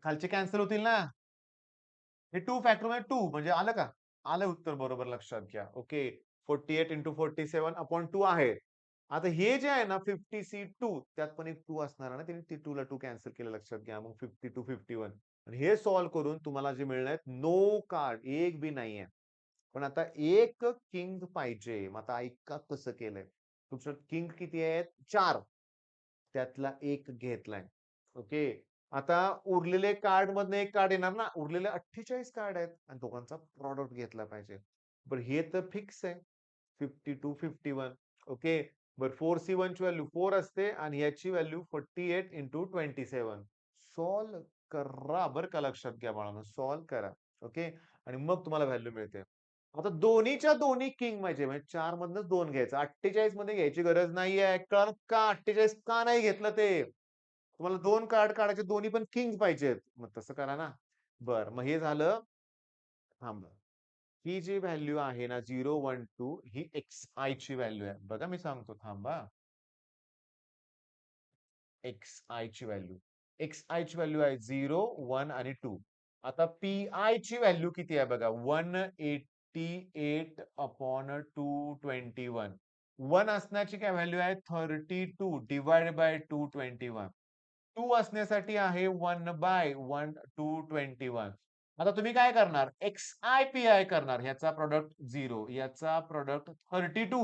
खालचे कॅन्सल होतील ना. हे 2 फॅक्टर 2 म्हणजे आलं का? आलं उत्तर बरोबर लक्षात घ्या. ओके. 48 इंटू 47 अपॉन 2 आहे. आता हे जे आहे ना 50C2 त्यात पण एक 2 असणार आहे ना, त्यांनी 2 ला 2 कॅन्सल केलं लक्षात घ्या. मग 52, 51 आणि हे सॉल्व्ह करून तुम्हाला जे मिळणार आहेत नो कार्ड एक बी नाहीये. पण आता एक किंग पाहिजे. मग आता ऐका कसं केलंय. तुमचं किंग किती आहेत? 4. त्यातला एक घेतलाय. ओके. आता उरलेले कार्ड मधनं एक कार्ड येणार ना. उरलेले 48 कार्ड आहेत आणि दोघांचा प्रॉडक्ट घेतला पाहिजे. बरं हे तर फिक्स आहे. 52, 51. ओके. बरं 4C1 ची व्हॅल्यू 4 असते आणि ह्याची व्हॅल्यू 48 इंटू 27. सॉल्व्ह करा बरं का लक्षात घ्या बाळांनो. सॉल्व्ह करा. ओके. आणि मग तुम्हाला व्हॅल्यू मिळते. आता दोन्हीच्या दोन्ही किंग म्हणजे 4 मधनच 2 घ्यायचं. 48 मध्ये घ्यायची गरज नाहीये. कारण का 48 का नाही घेतलं ते? तुम्हाला 2 कार्ड काढायचे दोन्ही पण किंग पाहिजेत. मग तसं करा ना. बरं मग हे झालं. थांबा. ही जी व्हॅल्यू आहे ना 0, 1, 2 ही xi ची व्हॅल्यू आहे. बघा मी सांगतो थांबा. xi ची व्हॅल्यू. xi ची व्हॅल्यू आहे 0, 1 आणि 2. आता पी ची व्हॅल्यू किती आहे बघा 188 अपॉन 221. 1 असण्याची काय व्हॅल्यू आहे 32 डिवाइड बाय 221. 2 असण्यासाठी आहे 1 बाय 1 221. आता तुम्ही काय करणार XI PI करणार ह्याचा प्रॉडक्ट 0 याचा प्रॉडक्ट 32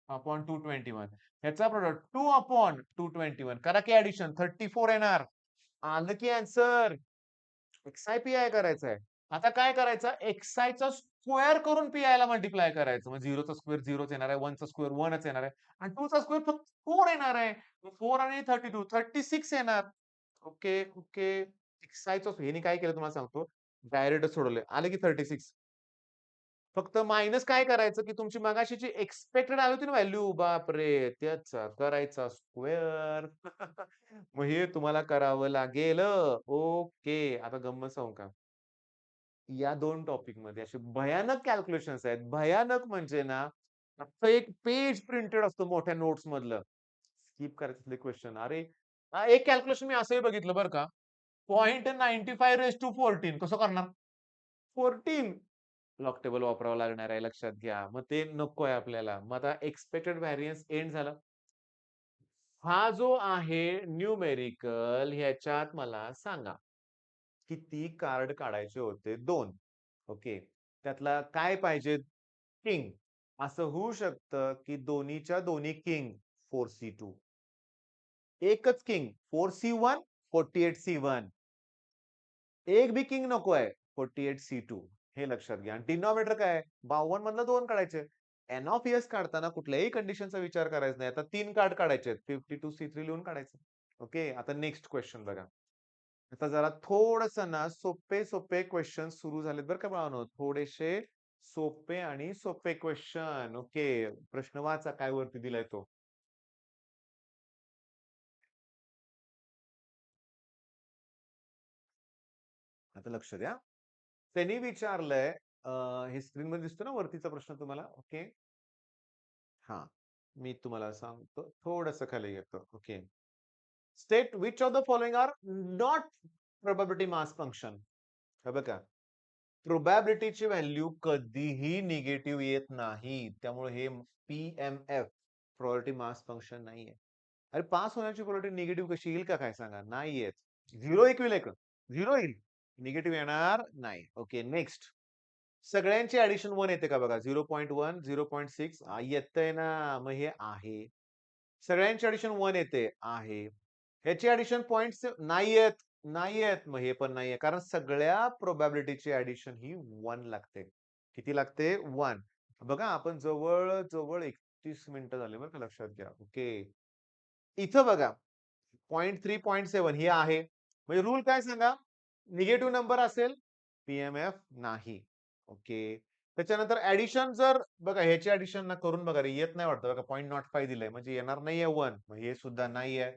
अपॉन 221 ह्याचा प्रॉडक्ट 2 अपॉन 221 करा की ऍडिशन 34 येणार. आलं की आन्सर. XI-PI करायचं आहे. आता काय करायचं XI चा स्क्वेअर करून PI ला मल्टिप्लाय करायचं. मग 0 चा स्क्वेअर 0 च येणार आहे. 1 चा स्क्वेअर 1 च येणार आहे. आणि 2 चा स्क्वेअर फक्त 4 येणार आहे. मग 4 आणि 32 36 येणार. Okay, okay. XI चं ह्यानी काय केलं तुम्हाला सांगतो. डायरेक्टच सोडवलंय. आलं की 36. फक्त मायनस काय करायचं, की तुमची मगाशी जी एक्स्पेक्टेड आली होती ना व्हॅल्यू, बापरे! त्याचा करायचा स्क्वेअर. मग हे तुम्हाला करावं लागेल. ओके. आता गंमत सांगू का? या 2 टॉपिकमध्ये असे भयानक कॅल्क्युलेशन्स आहेत. भयानक म्हणजे ना, अख्खं एक पेज प्रिंटेड असतं मोठ्या नोट्स मधलं. स्किप करायचे क्वेश्चन. अरे, एक कॅल्क्युलेशन मी असंही बघितलं बरं का. 0.95 रेज टू 14 कसं करणार? 14 लॉक टेबल वापरावं लागणार आहे लक्षात घ्या. मग ते नको आहे आपल्याला. मग आता एक्स्पेक्टेड व्हेरियन्स एंड झालं. हा जो आहे न्यूमेरिकल ह्याच्यात मला सांगा, किती कार्ड काढायचे होते? 2. ओके. त्यातला काय पाहिजे? किंग. असं होऊ शकतं, की दोन्हीच्या दोन्ही किंग 4C2. एकच किंग 4C1, 48C1. एक बी किंग नको आहे 48C2. हे लक्षात घ्या. आणि डिनॉमिनेटर काय आहे? 52 मधनं 2 काढायचे. एन ऑफ एस काढताना कुठल्याही कंडिशनचा विचार करायचा नाही. आता 3 कार्ड काढायचे आहेत. 52C3 लिहून काढायचं. ओके. आता नेक्स्ट क्वेश्चन बघा. आता जरा थोडंसं ना सोपे-सोपे क्वेश्चन सुरू झालेत बरं का बाळांनो. थोडेसे सोपे आणि सोपे क्वेश्चन. ओके. प्रश्न वाचा काय वरती दिलाय तो. आता लक्ष द्या. त्यांनी विचारलंय हे स्क्रीनमध्ये दिसतो ना वरतीचा प्रश्न तुम्हाला? ओके. हां. मी तुम्हाला सांगतो. थोडंसं खाली येतो. Okay. State which of the following are not probability mass function. हे बघा. प्रोबॅबिलिटीची व्हॅल्यू कधीही निगेटिव्ह येत नाही. त्यामुळे हे पी-एम-एफ प्रोबॅबिलिटी मास फंक्शन नाहीये. अरे पास होण्याची प्रोबॅबिलिटी निगेटिव्ह कशी येईल का काय सांगा? नाही येत. 0 1 येईल का? 0 येईल. निगेटिव्ह येणार नाही. Okay next. सगळ्यांची ॲडिशन 1 येते का बघा? 0.1, 0.6 येतंय ना. मग हे आहे. सगळ्यांची ॲडिशन 1 येते. आहे. ह्याची ॲडिशन पॉइंट्स नाही येत. नाही येत. मग हे पण नाहीये. कारण सगळ्या प्रोबॅबिलिटीची ॲडिशन ही 1 लागते. किती लागते? 1. बघा आपण जवळ-जवळ 31 मिनिटं झाले बरं का लक्षात घ्या. ओके. इथं बघा 0.3, 0.7 हे आहे. म्हणजे रूल काय सांगा? निगेटिव्ह नंबर असेल, पी-एम-एफ नाही. ओके. त्याच्यानंतर ॲडिशन जर बघा ह्याची ॲडिशन ना करून बघा रे, येत नाही वाटतं बघा 0.05 दिलंय म्हणजे येणार नाहीये 1. मग हे सुद्धा नाहीये.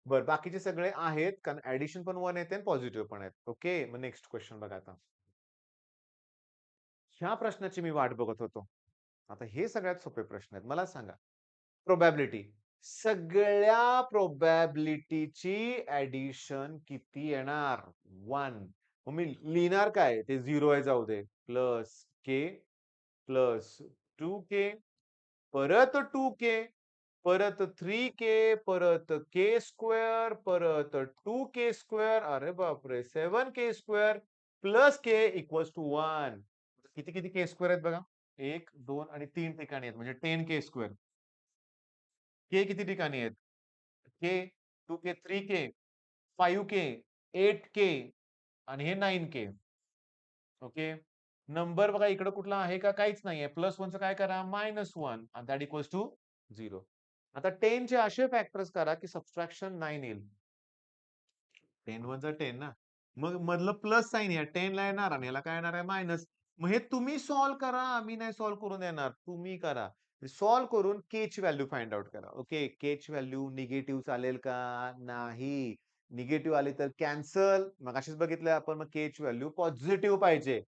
बरं बाकीचे सगळे आहेत कारण ॲडिशन पण 1 येते आणि पॉझिटिव्ह पण आहेत. ओके. मग नेक्स्ट क्वेशन बघा आता. ह्या प्रश्नाची मी वाट बघत होतो. आता हे सगळ्यात सोपे प्रश्न आहेत. मला सांगा, प्रोबॅबिलिटी. सगळ्या प्रोबॅबिलिटीची ॲडिशन किती येणार? 1. मग मी लिहिणार काय? ते 0 आहे जाऊ दे. प्लस के प्लस 2k परत 2k परत 3k परत के स्क्वेअर परत 2k स्क्वेअर अरे बापरे! 7k square plus k equals to 1. किती किती के स्क्वेअर आहेत बघा? 1, 2 आणि 3 ठिकाणी आहेत म्हणजे 10k स्क्वेअर. के किती ठिकाणी आहेत? के, 2k, 3k, 5k, 8k आणि हे 9k. ओके. नंबर बघा इकडे कुठला आहे का? काहीच नाहीये. प्लस 1चं काय करा? -1 आणि दॅट इक्वल्स टू 0. आता 10 चे असे फॅक्टर्स करा की सबट्रॅक्शन 9 येईल. 10 वन जा 10 ना. मग मधलं प्लस साइन या 10 ला येणार आणि याला काय येणार आहे मायनस. मग हे तुम्ही सॉल्व्ह करा. आम्ही नाही सॉल्व्ह करून देणार. तुम्ही करा. सॉल्व्ह करून के ची व्हॅल्यू फाइंड आउट करा. ओके. के ची व्हॅल्यू निगेटिव्ह चालेल का? नाही. निगेटिव्ह आली तर कॅन्सल. मगाशीच बघितलंय आपण मग के ची व्हॅल्यू पॉझिटिव्ह पाहिजे.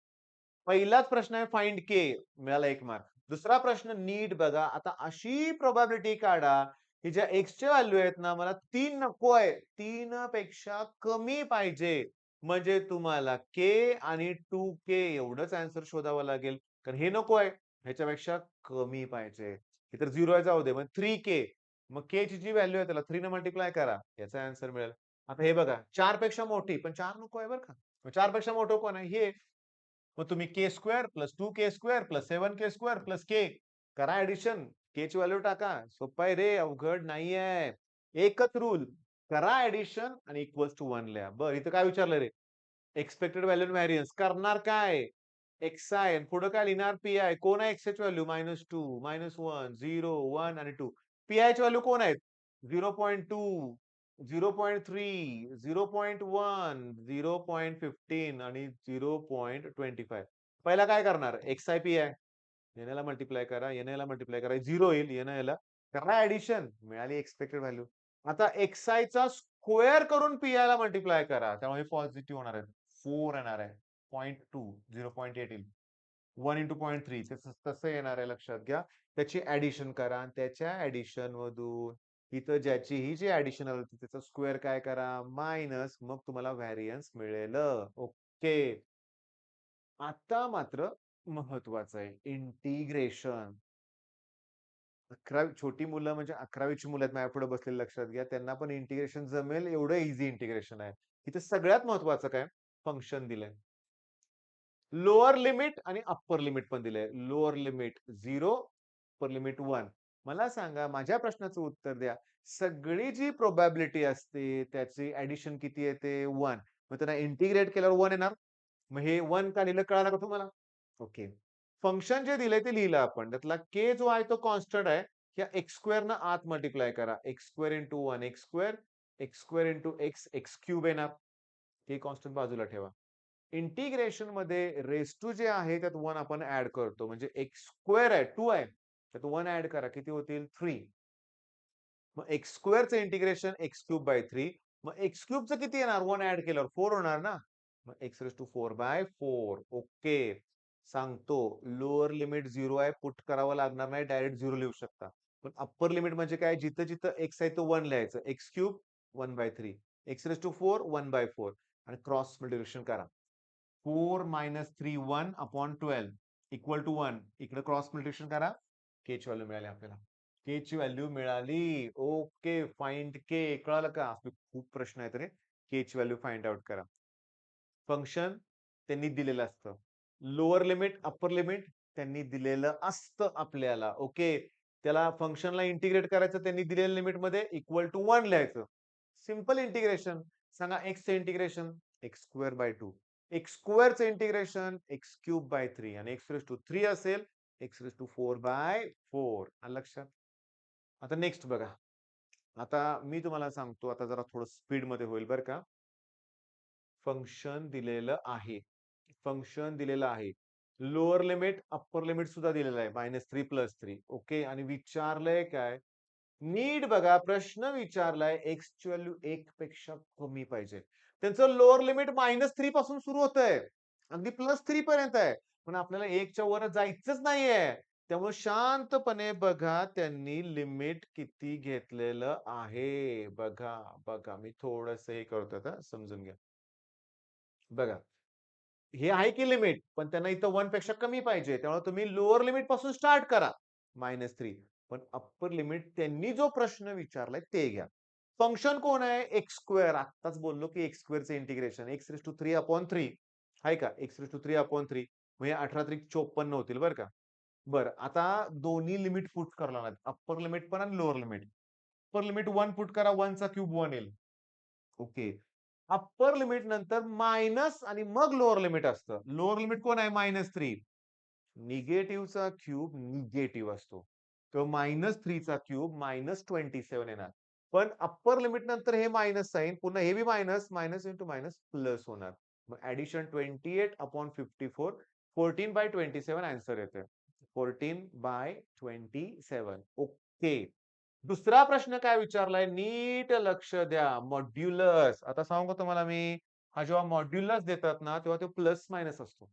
पहिलाच प्रश्न आहे फाइंड के मिळाला 1 मार्क. दुसरा प्रश्न नीट बघा. आता अशी प्रोबॅबिलिटी काढा, की ज्या एक्सच्या व्हॅल्यू आहेत ना, मला 3 नको आहे. 3 पेक्षा कमी पाहिजे. म्हणजे तुम्हाला के आणि 2k एवढंच आन्सर शोधावं लागेल. कारण हे नको आहे. ह्याच्यापेक्षा कमी पाहिजे. हे तर 0 आहे जाऊ दे. मग 3k. मग k ची जी व्हॅल्यू आहे त्याला 3 ने मल्टिप्लाय करा. याचा आन्सर मिळेल. आता हे बघा 4 पेक्षा मोठी, पण 4 नको आहे बरं का. मग 4 पेक्षा मोठं कोण आहे? हे. मग तुम्ही k square plus 2k square plus 7k square plus k करा ऍडिशन. के ची व्हॅल्यू टाका. सोपं आहे रे, अवघड नाहीये. एकच रूल करा ऍडिशन आणि इक्वल्स टू 1 लिहा. बरं इथं काय विचारलं रे? एक्सपेक्टेड व्हॅल्यू व्हॅरियन्स करणार काय? xi आणि पुढे काय लिहिणार? पी-आय. कोण आहे xi ची व्हॅल्यू? -2, -1, 0, 1 आणि 2. पी-आय ची व्हॅल्यू कोण आहेत? 0.2, 0.3, 0.1, 0.15 आणि 0.25. पहिला काय करणार? xi P-I. याने याला मल्टिप्लाय करा, याने याला मल्टिप्लाय करा. 0 येईल, याने याला करा ॲडिशन. मिळाली एक्सपेक्टेड व्हॅल्यू. आता xi चा स्क्वेअर करून पी-आय ला मल्टिप्लाय करा. त्यामुळे पॉझिटिव्ह होणार आहे. 4 येणार आहे. 0.2, 0.8 येईल. 1 इंटू 0.3 तसं येणार आहे लक्षात घ्या. त्याची ॲडिशन करा आणि त्याच्या ॲडिशन मधून इथं ज्याचीही जी ॲडिशन आली होती त्याचा स्क्वेअर काय करा? मायनस मग तुम्हाला व्हॅरियन्स मिळेल. ओके. आता मात्र महत्वाचं आहे. इंटिग्रेशन. 11वी छोटी मुलं म्हणजे 11वीची मुलं आहेत माझ्यापुढे बसलेली लक्षात घ्या. त्यांना पण इंटिग्रेशन जमेल एवढं ईझी इंटिग्रेशन आहे. इथे सगळ्यात महत्वाचं काय? फंक्शन दिलंय. लोअर लिमिट आणि अप्पर लिमिट पण दिलंय. Lower limit 0, upper limit 1. मला सांगा माझ्या प्रश्नाचं उत्तर द्या. सगळी जी प्रोबॅबिलिटी असते त्याची ॲडिशन किती येते? 1. मग त्यांना इंटिग्रेट केल्यावर 1 येणार. मग हे 1 का लिहिलं कळालं का तुम्हाला? ओके. फंक्शन जे दिलंय ते लिहिलं आपण. त्यातला के जो आहे तो कॉन्स्टंट आहे. या एक्स स्क्वेअरनं आत मल्टिप्लाय करा. X square into 1 x square, x square into x, x cube येणार. हे कॉन्स्टंट बाजूला ठेवा. इंटिग्रेशन मध्ये रेस टू जे आहे त्यात 1 आपण ऍड करतो. म्हणजे एक्स स्क्वेअर आहे, 2 आहे. त्यात 1 ऍड करा. किती होतील? 3. मग एक्स स्क्वेअरचं इंटिग्रेशन एक्स क्यूब बाय 3. मग एक्स क्यूबचं किती येणार? 1 ऍड केल्यावर 4 होणार ना? मग x raise to 4 by 4. Okay. सांगतो. लोअर लिमिट 0 आहे. पुट करावं लागणार नाही. डायरेक्ट 0 लिहू शकता. पण अप्पर लिमिट म्हणजे काय? जिथं जिथं एक्स आहे तो 1 लिहायचं. X cube 1 by 3. X raise to 4 1 by 4. आणि क्रॉस मल्टिप्लिकेशन करा. 4 मायनस 3 1 अपॉन 12 इक्वल टू 1. इकडे क्रॉस मल्टिप्लिकेशन करा. के ची व्हॅल्यू मिळाली आपल्याला. के ची व्हॅल्यू मिळाली. ओके. फाइंड के. कळालं का? आपले खूप प्रश्न आहेत रे. के ची व्हॅल्यू फाइंड आउट करा. फंक्शन त्यांनी दिलेलं असतं. लोअर लिमिट, अप्पर लिमिट त्यांनी दिलेलं असतं आपल्याला. ओके. त्याला फंक्शनला इंटिग्रेट करायचं त्यांनी दिलेल्या लिमिटमध्ये इक्वल टू 1 लिहायचं. Simple integration. सांगा एक्सचं integration x square by 2. X स्क्वेअरचं इंटिग्रेशन एक्स क्यूब बाय 3 आणि एक्स रेस टू 3 असेल एक्स रेस टू 4 बाय 4. आलं लक्षात? आता नेक्स्ट बघा. आता मी तुम्हाला सांगतो आता जरा थोडं स्पीडमध्ये होईल बरं का. फंक्शन दिलेलं आहे. फंक्शन दिलेलं आहे. लोअर लिमिट, अप्पर लिमिट सुद्धा दिलेलं आहे. -3 +3. ओके. आणि विचारलंय काय? नीट बघा प्रश्न विचारलाय एक्सची व्हॅल्यू 1 पेक्षा कमी पाहिजे. त्यांचं लोअर लिमिट -3 पासून सुरू होतंय. अगदी +3 पर्यंत आहे. पण आपल्याला 1 च्या वर जायचंच नाहीये. त्यामुळे शांतपणे बघा त्यांनी लिमिट किती घेतलेलं आहे. बघा, बघा. मी थोडंसं हे करतोय आता समजून घ्या. बघा. हे आहे की लिमिट, पण त्यांना इथं 1 पेक्षा कमी पाहिजे. त्यामुळे तुम्ही लोअर लिमिट पासून स्टार्ट करा. -3. पण अप्पर लिमिट त्यांनी जो प्रश्न विचारलाय ते घ्या. फंक्शन कोण आहे? X square. आत्ताच बोललो की एक्स स्क्वेअरचं integration x raise to 3 upon 3 आहे का? एक्स रेस टू 3 अपॉन 3 म्हणजे 18 त्रिक 54 होतील बरं का. बरं आता दोन्ही लिमिट पुट करावं लागतात. अप्पर लिमिट पण आणि lower limit. Upper limit 1 put करा 1 चा क्यूब 1 येईल. ओके. अप्पर लिमिट नंतर मायनस आणि मग लोअर लिमिट असतं. लोअर लिमिट कोण आहे? -3. निगेटिव्हचा क्यूब निगेटिव्ह असतो. तो -3 चा क्यूब -27 येणार. पण अप्पर लिमिट नंतर हे मायनस साइन पुन्हा हे बी minus, minus into minus plus होणार. मग ॲडिशन 28 अपॉन 54 14/27 आन्सर येतोय. 14/27. ओके. दुसरा प्रश्न काय विचारलाय? नीट लक्ष द्या. मॉड्युलस. आता सांगू का तुम्हाला मी? हा जेव्हा मॉड्युलस देतात ना, तेव्हा तो प्लस मायनस असतो.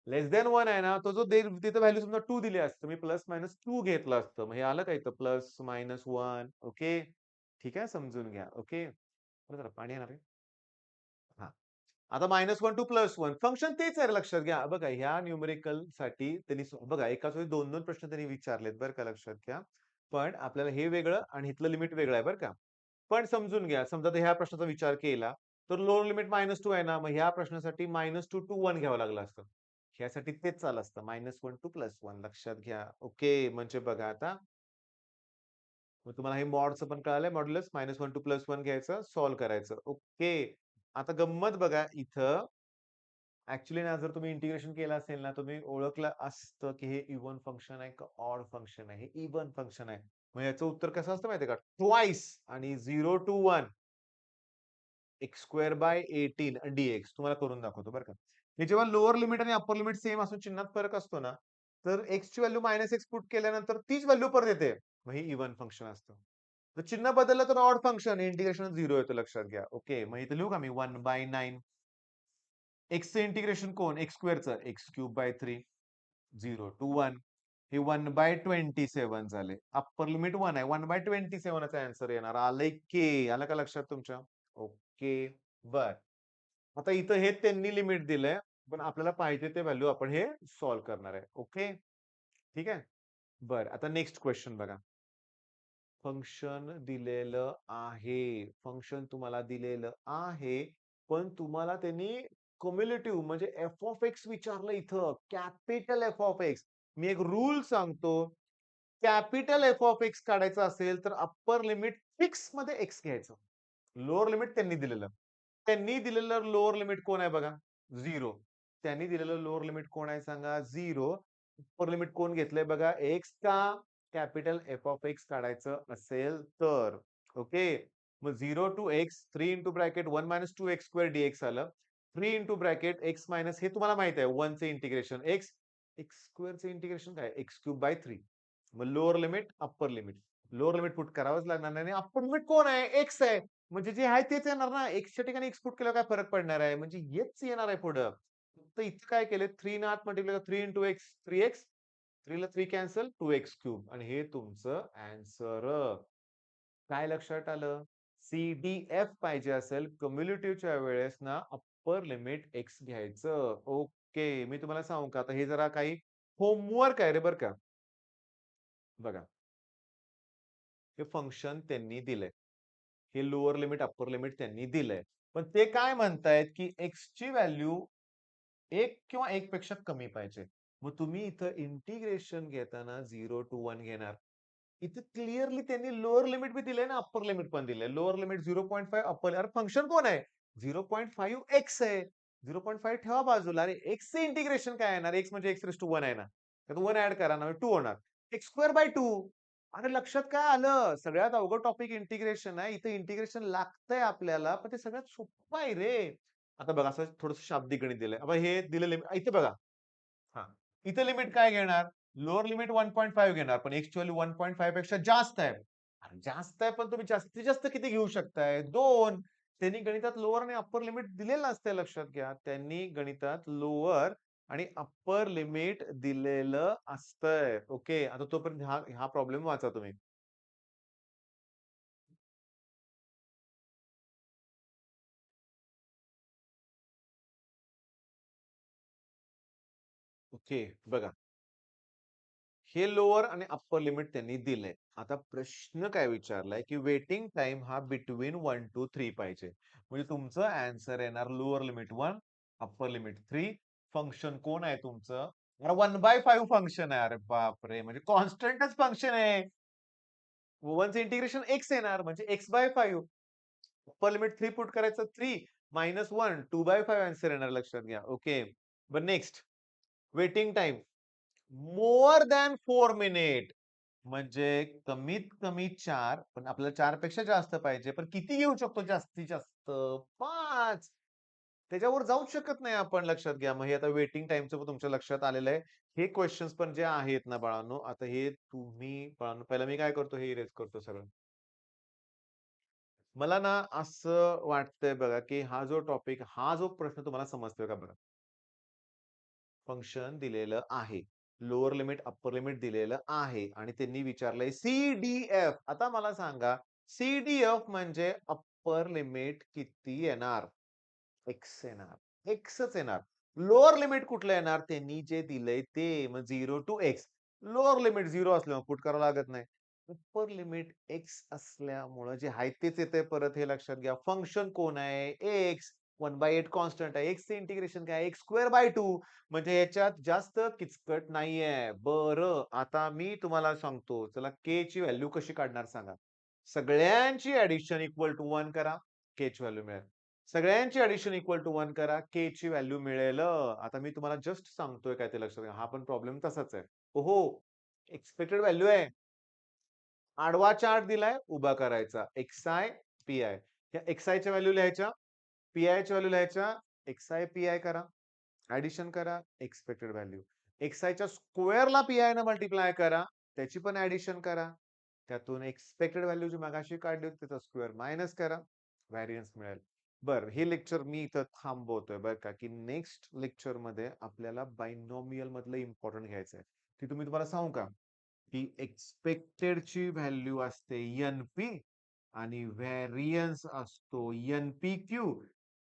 लेस दॅन 1 आहे ना, तो जो तिथं व्हॅल्यू समजा 2 दिली असतं. मी प्लस मायनस 2 घेतलं असतं. मग हे आलं का इथं प्लस मायनस 1. ओके. ठीक आहे, समजून घ्या. ओके. बरं जरा पाणी आणा रे. हां. आता -1 टू +1 फंक्शन तेच आहे लक्षात घ्या. बघा ह्या न्यूमेरिकलसाठी त्यांनी बघा एकाच वेळी 2-2 प्रश्न त्यांनी विचारलेत बरं का लक्षात घ्या. पण आपल्याला हे वेगळं आणि इथलं लिमिट वेगळं आहे बरं का. पण समजून घ्या. समजा आता ह्या प्रश्नाचा विचार केला, तर लोअर लिमिट -2 आहे ना, मग ह्या प्रश्नासाठी -2 टू 1 घ्यावं लागलं असतं. ह्यासाठी तेच चाललं असतं. -1 टू +1 लक्षात घ्या. ओके. म्हणजे बघा आता मग तुम्हाला हे मॉडचं पण कळालंय मॉड्युलस -1 टू +1 घ्यायचं, सॉल्व्ह करायचं. ओके. आता गंमत बघा इथं ॲक्चुअली ना, जर तुम्ही इंटिग्रेशन केलं असेल ना, तुम्ही ओळखलं असतं, की हे इव्हन फंक्शन आहे का ऑड फंक्शन आहे. हे इव्हन फंक्शन आहे. मग याचं उत्तर कसं असतं माहिती आहे का? ट्वाइस आणि 0 to 1 x square by 18 dx तुम्हाला करून दाखवतो बरं का. हे जेव्हा लोअर लिमिट आणि अप्पर लिमिट सेम असून चिन्हात फरक असतो ना, तर एक्सची व्हॅल्यू -x पुट केल्यानंतर तीच व्हॅल्यू परत येते. मग हे इव्हन फंक्शन असतं. तर चिन्ह बदललं तर ऑड फंक्शन इंटिग्रेशन 0 येतं लक्षात घ्या. ओके. मग इथे लिहू का मी 1/9 एक्सचं इंटिग्रेशन कोण? एक्स स्क्वेअरचं एक्स क्यूब बाय 3 0 टू 1 हे 1/27 झाले. अप्पर लिमिट 1 आहे. 1/27 चा आन्सर येणार. आलंय की. आलं का लक्षात तुमच्या? ओके. बरं. आता इथं हे त्यांनी लिमिट दिलंय. पण आपल्याला पाहिजे ते व्हॅल्यू आपण हे सॉल्व्ह करणार आहे. ओके. ठीक आहे. बरं, आता नेक्स्ट क्वेश्चन बघा. फंक्शन दिलेलं आहे. फंक्शन तुम्हाला दिलेलं आहे. पण तुम्हाला त्यांनी क्युम्युलेटिव्ह म्हणजे एफ ऑफ एक्स विचारलं इथं. Capital F of x. मी एक रूल सांगतो. कॅपिटल एफ ऑफ एक्स काढायचं असेल तर अप्पर लिमिट फिक्स मध्ये एक्स घ्यायचं. लोअर लिमिट त्यांनी दिलेलं. त्यांनी दिलेलं लोअर लिमिट कोण आहे बघा? 0. त्यांनी दिलेलं लोअर लिमिट कोण आहे सांगा? 0. अप्पर लिमिट कोण घेतलंय बघा? एक्स का? कॅपिटल एफ ऑफ एक्स काढायचं असेल तर. ओके. मग 0 to x 3 into bracket 1 minus 2 x square dx आलं. 3 इंटू ब्रॅकेट एक्स मायनस हे तुम्हाला माहित आहे 1 चे इंटिग्रेशन एक्स एक्स स्क्वेअरचे इंटिग्रेशन काय? X cube by 3. मग lower limit, upper limit. Lower limit put करावंच लागणार नाही. अप्पर लिमिट कोण आहे? एक्स आहे. म्हणजे जे आहे तेच येणार ना. एक्सच्या ठिकाणी एक्स पुट केल्यावर काय फरक पडणार आहे? म्हणजे हेच येणार आहे पुढं. फक्त इथं काय केलं 3 न आत मल्टिप्लाय 3 इंटू एक्स 3x 3 ला 3 कॅन्सल 2x क्यूब आणि हे तुमचं आन्सर. काय लक्षात आलं? CDF पाहिजे असेल कम्युलेटिव्हच्या वेळेस ना अप्पर लिमिट एक्स घ्यायचं. ओके. मी तुम्हाला सांगू का आता हे जरा काही होमवर्क आहे रे बरं का. बघा. हे फंक्शन त्यांनी दिलंय. हे लोअर लिमिट, अप्पर लिमिट त्यांनी दिलंय. पण ते काय म्हणतायत, की एक्सची व्हॅल्यू 1 किंवा 1 पेक्षा कमी पाहिजे. मग तुम्ही इथं इंटिग्रेशन घेताना 0 टू 1 घेणार. इथे क्लिअरली त्यांनी लोअर लिमिट बी दिलंय ना, अप्पर लिमिट पण दिलंय. लोअर लिमिट 0.5 अप्पर अरे फंक्शन कोण आहे? 0.5 एक्स आहे. 0.5 ठेवा बाजूला. अरे एक्सचं इंटिग्रेशन काय येणार? एक्स म्हणजे एक्स रेस टू 1 आहे ना. त्यात 1 ॲड करा ना, 2 होणार. X square by 2. अरे लक्षात काय आलं? सगळ्यात अवघड टॉपिक इंटिग्रेशन आहे. इथं इंटिग्रेशन लागतंय आपल्याला, पण ते सगळ्यात सोपं आहे रे. आता बघा असं थोडंसं शाब्दिक गणित दिलंय. आता हे दिलेलं इथे बघा. हां. इथे लिमिट काय घेणार? लोअर लिमिट 1.5 घेणार, पण एक्सची व्हॅल्यू 1.5 पेक्षा जास्त आहे. अरे जास्त आहे, पण तुम्ही जास्तीत जास्त किती घेऊ शकताय? 2. त्यांनी गणितात लोअर आणि अप्पर लिमिट दिलेलं असतंय लक्षात घ्या. त्यांनी गणितात लोअर आणि अप्पर लिमिट दिलेलं असतंय. ओके. आता तोपर्यंत हा हा प्रॉब्लेम वाचा तुम्ही. ओके. बघा. हे लोअर आणि अप्पर लिमिट त्यांनी दिलंय. आता प्रश्न काय विचारलाय, की वेटिंग टाइम हा बिटवीन 1 टू 3 पाहिजे. म्हणजे तुमचं आन्सर येणार lower limit 1, upper limit 3. Function कोण आहे तुमचं? 1/5 फंक्शन आहे. अरे बापरे! म्हणजे कॉन्स्टंटच फंक्शन आहे. 1चं इंटिग्रेशन एक्स येणार म्हणजे x/5. अप्पर लिमिट 3 पुट करायचं 3 मायनस 1 2/5 आन्सर येणार लक्षात घ्या. ओके. बरं next waiting time more than 4 minute. म्हणजे कमीत कमी 4 पण आपल्याला 4 पेक्षा जास्त पाहिजे. पण किती घेऊ शकतो जास्तीत जास्त? 5. त्याच्यावर जाऊच शकत नाही आपण लक्षात घ्या. मग हे आता वेटिंग टाईमचं पण तुमच्या लक्षात आलेलं आहे. हे क्वेशन्स पण जे आहेत ना बाळांनो, आता हे तुम्ही बाळांनो पहिलं मी काय करतो हे इरेज करतो सगळं. मला ना असं वाटतंय बघा, की हा जो टॉपिक हा जो प्रश्न तुम्हाला समजतोय का बघा? फंक्शन दिलेलं आहे. लोअर लिमिट, अप्पर लिमिट दिलेलं आहे आणि त्यांनी विचारलंय सी आता मला सांगा, सी म्हणजे अप्पर लिमिट किती येणार? एक्स येणार. एक्सच येणार. लोअर लिमिट कुठलं येणार? त्यांनी जे दिलंय ते. मग 0 टू एक्स. लोअर लिमिट 0 असल्यामुळे पुट करावं लागत नाही. अप्पर लिमिट एक्स असल्यामुळं जे आहे तेच येतंय परत हे लक्षात घ्या. फंक्शन कोण आहे? एक्स. 1/8 कॉन्स्टंट आहे. एक्सचं इंटिग्रेशन काय? एक्स स्क्वेअर बाय 2 म्हणजे याच्यात जास्त किचकट नाहीये. बरं, आता मी तुम्हाला सांगतो. चला के ची व्हॅल्यू कशी काढणार सांगा? सगळ्यांची ॲडिशन इक्वल टू 1 करा. के ची व्हॅल्यू मिळेल. सगळ्यांची ॲडिशन इक्वल टू 1 करा. के ची व्हॅल्यू मिळेल. आता मी तुम्हाला जस्ट सांगतोय काय ते लक्षात घ्या. हा पण प्रॉब्लेम तसाच आहे. हो, एक्स्पेक्टेड व्हॅल्यू आहे. आडवा चार्ट दिलाय, उभा करायचा. xi, pi. या xi च्या व्हॅल्यू लिहायच्या, pi च्या व्हॅल्यू लिहायच्या. xi, pi करा. ॲडिशन करा, एक्स्पेक्टेड व्हॅल्यू. xi च्या स्क्वेअरला pi ने मल्टिप्लाय करा. त्याची पण ॲडिशन करा. त्यातून एक्स्पेक्टेड व्हॅल्यू जी मगाशी काढली होती त्याचा स्क्वेअर मायनस करा. व्हॅरियन्स मिळेल. बरं, हे लेक्चर मी इथं थांबवतोय बरं का, की नेक्स्ट लेक्चरमध्ये आपल्याला बायनॉमियल मधलं इम्पोर्टंट घ्यायचं आहे. ती तुम्हाला सांगू का? की एक्स्पेक्टेडची व्हॅल्यू असते NP आणि व्हॅरियन्स असतो NPQ.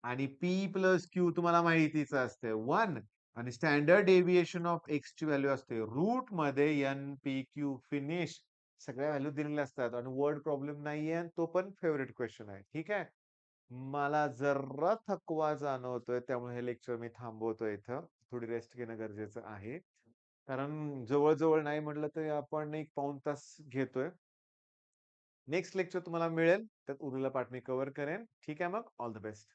आणि पी प्लस क्यू तुम्हाला माहितीच असते 1 आणि स्टँडर्ड डेव्हिएशन ऑफ एक्स ची व्हॅल्यू असते रूट मध्ये एन पी क्यू फिनिश. सगळ्या व्हॅल्यू दिलेल्या असतात आणि वर्ड प्रॉब्लेम नाहीये आणि तो पण फेवरेट क्वेश्चन आहे. ठीक आहे. मला जरा थकवा जाणवतोय त्यामुळे हे लेक्चर मी थांबवतोय इथं. थोडी रेस्ट घेणं गरजेचं आहे. कारण जवळ-जवळ नाही म्हटलं तरी आपण एक पाऊण तास घेतोय. नेक्स्ट लेक्चर तुम्हाला मिळेल. त्यात उरलेला पार्ट मी कव्हर करेन. ठीक आहे मग. All the best.